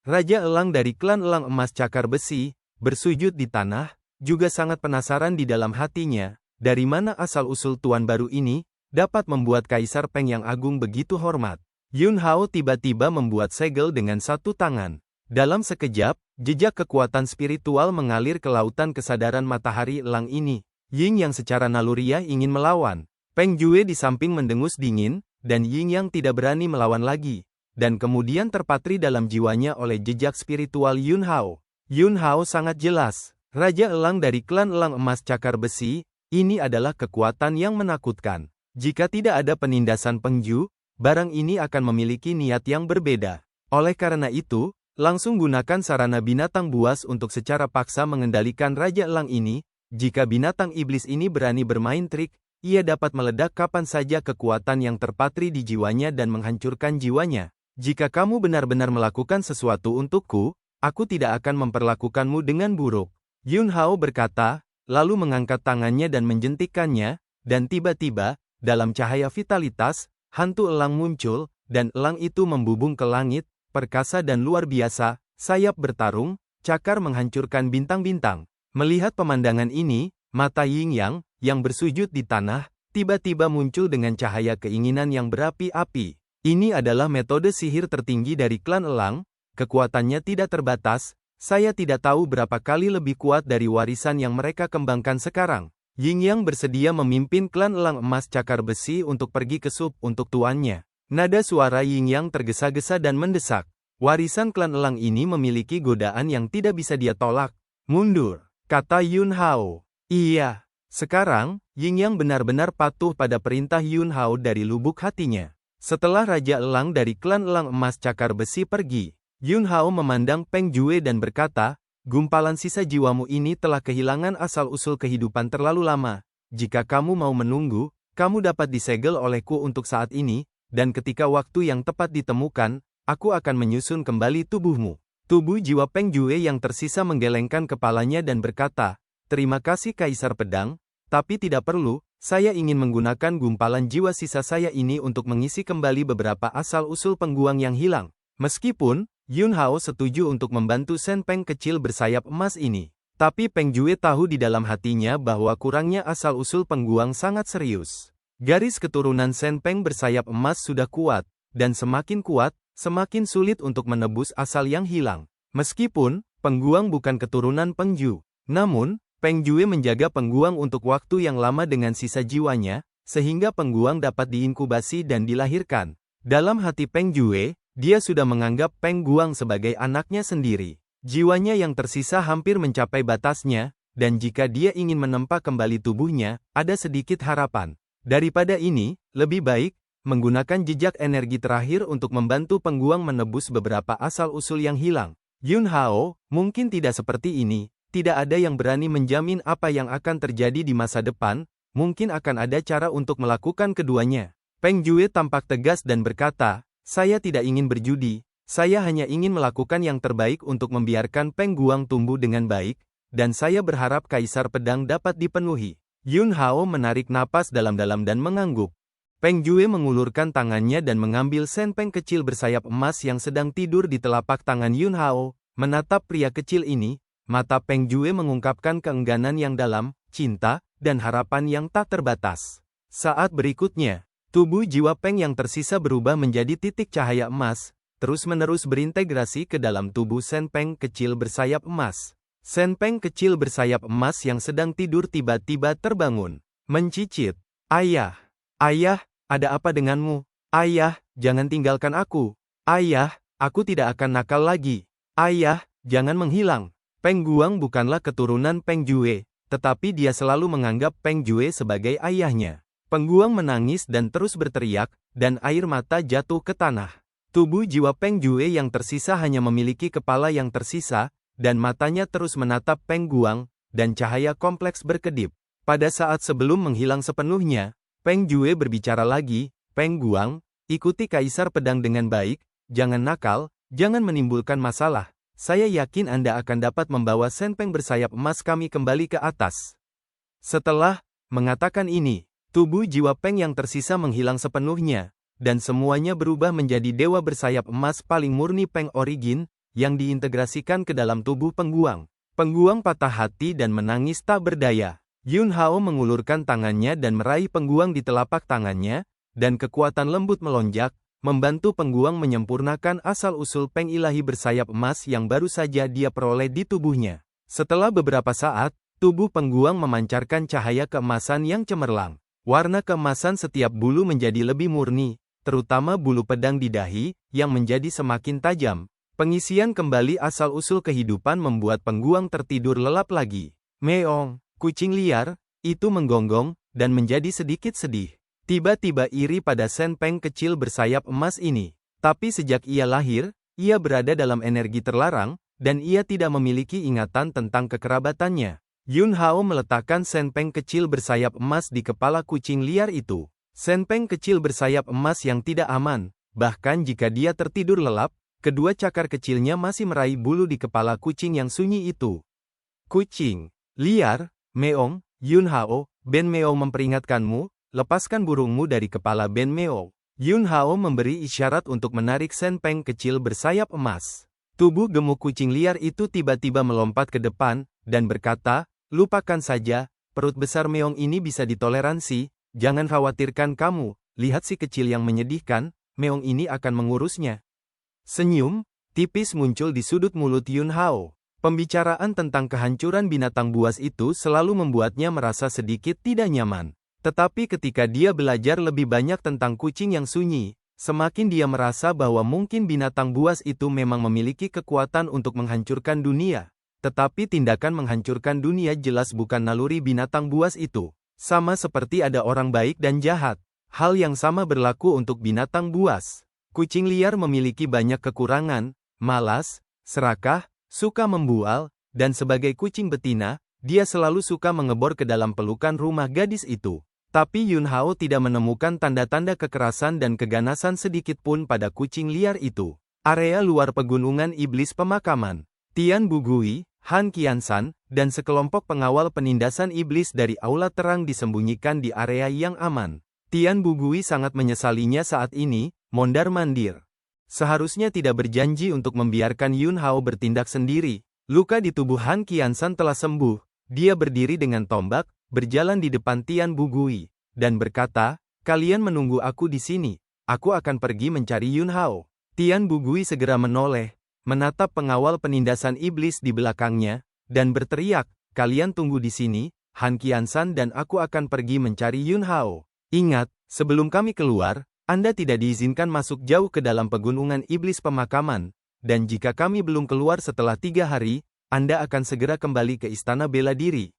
Raja Elang dari klan Elang Emas Cakar Besi, bersujud di tanah, juga sangat penasaran di dalam hatinya. Dari mana asal-usul tuan baru ini, dapat membuat Kaisar Peng yang agung begitu hormat. Yun Hao tiba-tiba membuat segel dengan satu tangan. Dalam sekejap, jejak kekuatan spiritual mengalir ke lautan kesadaran matahari elang ini. Ying Yang secara naluriah ingin melawan. Peng Jue di samping mendengus dingin, dan Ying Yang tidak berani melawan lagi. Dan kemudian terpatri dalam jiwanya oleh jejak spiritual Yun Hao. Yun Hao sangat jelas, Raja Elang dari klan Elang Emas Cakar Besi, ini adalah kekuatan yang menakutkan. Jika tidak ada penindasan Pengju, barang ini akan memiliki niat yang berbeda. Oleh karena itu, langsung gunakan sarana binatang buas untuk secara paksa mengendalikan Raja Elang ini. Jika binatang iblis ini berani bermain trik, ia dapat meledak kapan saja kekuatan yang terpatri di jiwanya dan menghancurkan jiwanya. Jika kamu benar-benar melakukan sesuatu untukku, aku tidak akan memperlakukanmu dengan buruk. Yun Hao berkata, lalu mengangkat tangannya dan menjentikkannya, dan tiba-tiba, dalam cahaya vitalitas, hantu elang muncul, dan elang itu membubung ke langit, perkasa dan luar biasa, sayap bertarung, cakar menghancurkan bintang-bintang. Melihat pemandangan ini, Mata Yin Yang, yang bersujud di tanah, tiba-tiba muncul dengan cahaya keinginan yang berapi-api. Ini adalah metode sihir tertinggi dari klan Elang, kekuatannya tidak terbatas, saya tidak tahu berapa kali lebih kuat dari warisan yang mereka kembangkan sekarang. Yin Yang bersedia memimpin klan Elang Emas Cakar Besi untuk pergi ke sub untuk tuannya. Nada suara Yin Yang tergesa-gesa dan mendesak. Warisan klan Elang ini memiliki godaan yang tidak bisa dia tolak. Mundur, kata Yun Hao. Iya. Sekarang, Yin Yang benar-benar patuh pada perintah Yun Hao dari lubuk hatinya. Setelah Raja Elang dari klan Elang Emas Cakar Besi pergi, Yun Hao memandang Peng Jue dan berkata, gumpalan sisa jiwamu ini telah kehilangan asal-usul kehidupan terlalu lama. Jika kamu mau menunggu, kamu dapat disegel olehku untuk saat ini, dan ketika waktu yang tepat ditemukan, aku akan menyusun kembali tubuhmu. Tubuh jiwa Peng Jue yang tersisa menggelengkan kepalanya dan berkata, terima kasih Kaisar Pedang, tapi tidak perlu, saya ingin menggunakan gumpalan jiwa sisa saya ini untuk mengisi kembali beberapa asal-usul pengguang yang hilang. Meskipun, Yun Hao setuju untuk membantu Sen Peng kecil bersayap emas ini. Tapi Peng Jue tahu di dalam hatinya bahwa kurangnya asal-usul pengguang sangat serius. Garis keturunan Sen Peng bersayap emas sudah kuat, dan semakin kuat, semakin sulit untuk menebus asal yang hilang. Meskipun, pengguang bukan keturunan Peng Ju. Namun, Peng Jue menjaga pengguang untuk waktu yang lama dengan sisa jiwanya, sehingga pengguang dapat diinkubasi dan dilahirkan. Dalam hati Peng Jue, dia sudah menganggap Peng Guang sebagai anaknya sendiri. Jiwanya yang tersisa hampir mencapai batasnya, dan jika dia ingin menempa kembali tubuhnya, ada sedikit harapan. Daripada ini, lebih baik menggunakan jejak energi terakhir untuk membantu pengguang menebus beberapa asal-usul yang hilang. Yun Hao, mungkin tidak seperti ini. Tidak ada yang berani menjamin apa yang akan terjadi di masa depan, mungkin akan ada cara untuk melakukan keduanya. Peng Jue tampak tegas dan berkata, saya tidak ingin berjudi, saya hanya ingin melakukan yang terbaik untuk membiarkan Peng Guang tumbuh dengan baik, dan saya berharap Kaisar Pedang dapat dipenuhi. Yun Hao menarik napas dalam-dalam dan mengangguk. Peng Jue mengulurkan tangannya dan mengambil Sen Peng kecil bersayap emas yang sedang tidur di telapak tangan Yun Hao, menatap pria kecil ini. Mata Peng Jue mengungkapkan keengganan yang dalam, cinta, dan harapan yang tak terbatas. Saat berikutnya, tubuh jiwa Peng yang tersisa berubah menjadi titik cahaya emas, terus-menerus berintegrasi ke dalam tubuh Sen Peng kecil bersayap emas. Sen Peng kecil bersayap emas yang sedang tidur tiba-tiba terbangun, mencicit. Ayah, ayah, ada apa denganmu? Ayah, jangan tinggalkan aku. Ayah, aku tidak akan nakal lagi. Ayah, jangan menghilang. Peng Guang bukanlah keturunan Peng Jue, tetapi dia selalu menganggap Peng Jue sebagai ayahnya. Peng Guang menangis dan terus berteriak, dan air mata jatuh ke tanah. Tubuh jiwa Peng Jue yang tersisa hanya memiliki kepala yang tersisa, dan matanya terus menatap Peng Guang, dan cahaya kompleks berkedip. Pada saat sebelum menghilang sepenuhnya, Peng Jue berbicara lagi, Peng Guang, ikuti Kaisar Pedang dengan baik, jangan nakal, jangan menimbulkan masalah. Saya yakin Anda akan dapat membawa Sen Peng bersayap emas kami kembali ke atas. Setelah mengatakan ini, tubuh jiwa Peng yang tersisa menghilang sepenuhnya, dan semuanya berubah menjadi dewa bersayap emas paling murni Peng Origin, yang diintegrasikan ke dalam tubuh Pengguang. Pengguang patah hati dan menangis tak berdaya. Yun Hao mengulurkan tangannya dan meraih Pengguang di telapak tangannya, dan kekuatan lembut melonjak, membantu Pengguang menyempurnakan asal-usul Peng ilahi bersayap emas yang baru saja dia peroleh di tubuhnya. Setelah beberapa saat, tubuh Pengguang memancarkan cahaya keemasan yang cemerlang. Warna keemasan setiap bulu menjadi lebih murni, terutama bulu pedang di dahi, yang menjadi semakin tajam. Pengisian kembali asal-usul kehidupan membuat Pengguang tertidur lelap lagi. Meong, kucing liar, itu menggonggong, dan menjadi sedikit sedih. Tiba-tiba iri pada Sen Peng kecil bersayap emas ini. Tapi sejak ia lahir, ia berada dalam energi terlarang, dan ia tidak memiliki ingatan tentang kekerabatannya. Yun Hao meletakkan Sen Peng kecil bersayap emas di kepala kucing liar itu. Sen Peng kecil bersayap emas yang tidak aman, bahkan jika dia tertidur lelap, kedua cakar kecilnya masih meraih bulu di kepala kucing yang sunyi itu. Kucing liar, Meong, Yun Hao, Ben Meong memperingatkanmu, lepaskan burungmu dari kepala Ben Meong. Yun Hao memberi isyarat untuk menarik Sen Peng kecil bersayap emas. Tubuh gemuk kucing liar itu tiba-tiba melompat ke depan, dan berkata, lupakan saja, perut besar meong ini bisa ditoleransi, jangan khawatirkan kamu, lihat si kecil yang menyedihkan, meong ini akan mengurusnya. Senyum tipis muncul di sudut mulut Yun Hao. Pembicaraan tentang kehancuran binatang buas itu selalu membuatnya merasa sedikit tidak nyaman. Tetapi ketika dia belajar lebih banyak tentang kucing yang sunyi, semakin dia merasa bahwa mungkin binatang buas itu memang memiliki kekuatan untuk menghancurkan dunia. Tetapi tindakan menghancurkan dunia jelas bukan naluri binatang buas itu. Sama seperti ada orang baik dan jahat. Hal yang sama berlaku untuk binatang buas. Kucing liar memiliki banyak kekurangan, malas, serakah, suka membual, dan sebagai kucing betina, dia selalu suka mengebor ke dalam pelukan rumah gadis itu. Tapi Yun Hao tidak menemukan tanda-tanda kekerasan dan keganasan sedikit pun pada kucing liar itu. Area luar pegunungan iblis pemakaman. Tian Bugui, Han Qiansan, dan sekelompok pengawal penindasan iblis dari aula terang disembunyikan di area yang aman. Tian Bugui sangat menyesalinya saat ini, mondar-mandir. Seharusnya tidak berjanji untuk membiarkan Yun Hao bertindak sendiri. Luka di tubuh Han Qiansan telah sembuh. Dia berdiri dengan tombak, berjalan di depan Tian Bugui, dan berkata, "Kalian menunggu aku di sini. Aku akan pergi mencari Yun Hao." Tian Bugui segera menoleh, menatap pengawal penindasan iblis di belakangnya, dan berteriak, "Kalian tunggu di sini, Han Qiansan dan aku akan pergi mencari Yun Hao. Ingat, sebelum kami keluar, Anda tidak diizinkan masuk jauh ke dalam pegunungan iblis pemakaman, dan jika kami belum keluar setelah 3 hari, Anda akan segera kembali ke istana bela diri."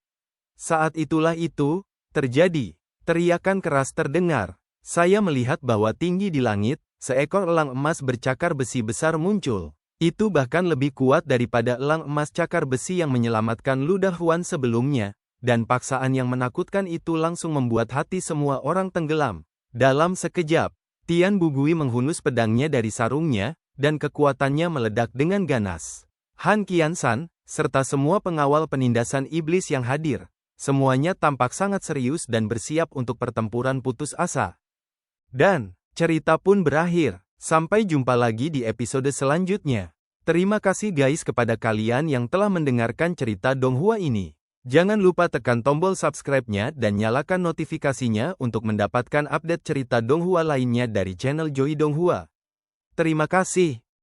Saat itulah itu terjadi. Teriakan keras terdengar. Saya melihat bahwa tinggi di langit, seekor elang emas bercakar besi besar muncul. Itu bahkan lebih kuat daripada elang emas cakar besi yang menyelamatkan ludah Huan sebelumnya, dan paksaan yang menakutkan itu langsung membuat hati semua orang tenggelam. Dalam sekejap, Tian Bugui menghunus pedangnya dari sarungnya, dan kekuatannya meledak dengan ganas. Han Qiansan, serta semua pengawal penindasan iblis yang hadir, semuanya tampak sangat serius dan bersiap untuk pertempuran putus asa. Dan, cerita pun berakhir. Sampai jumpa lagi di episode selanjutnya. Terima kasih guys kepada kalian yang telah mendengarkan cerita Donghua ini. Jangan lupa tekan tombol subscribe-nya dan nyalakan notifikasinya untuk mendapatkan update cerita Donghua lainnya dari channel Joy Donghua. Terima kasih.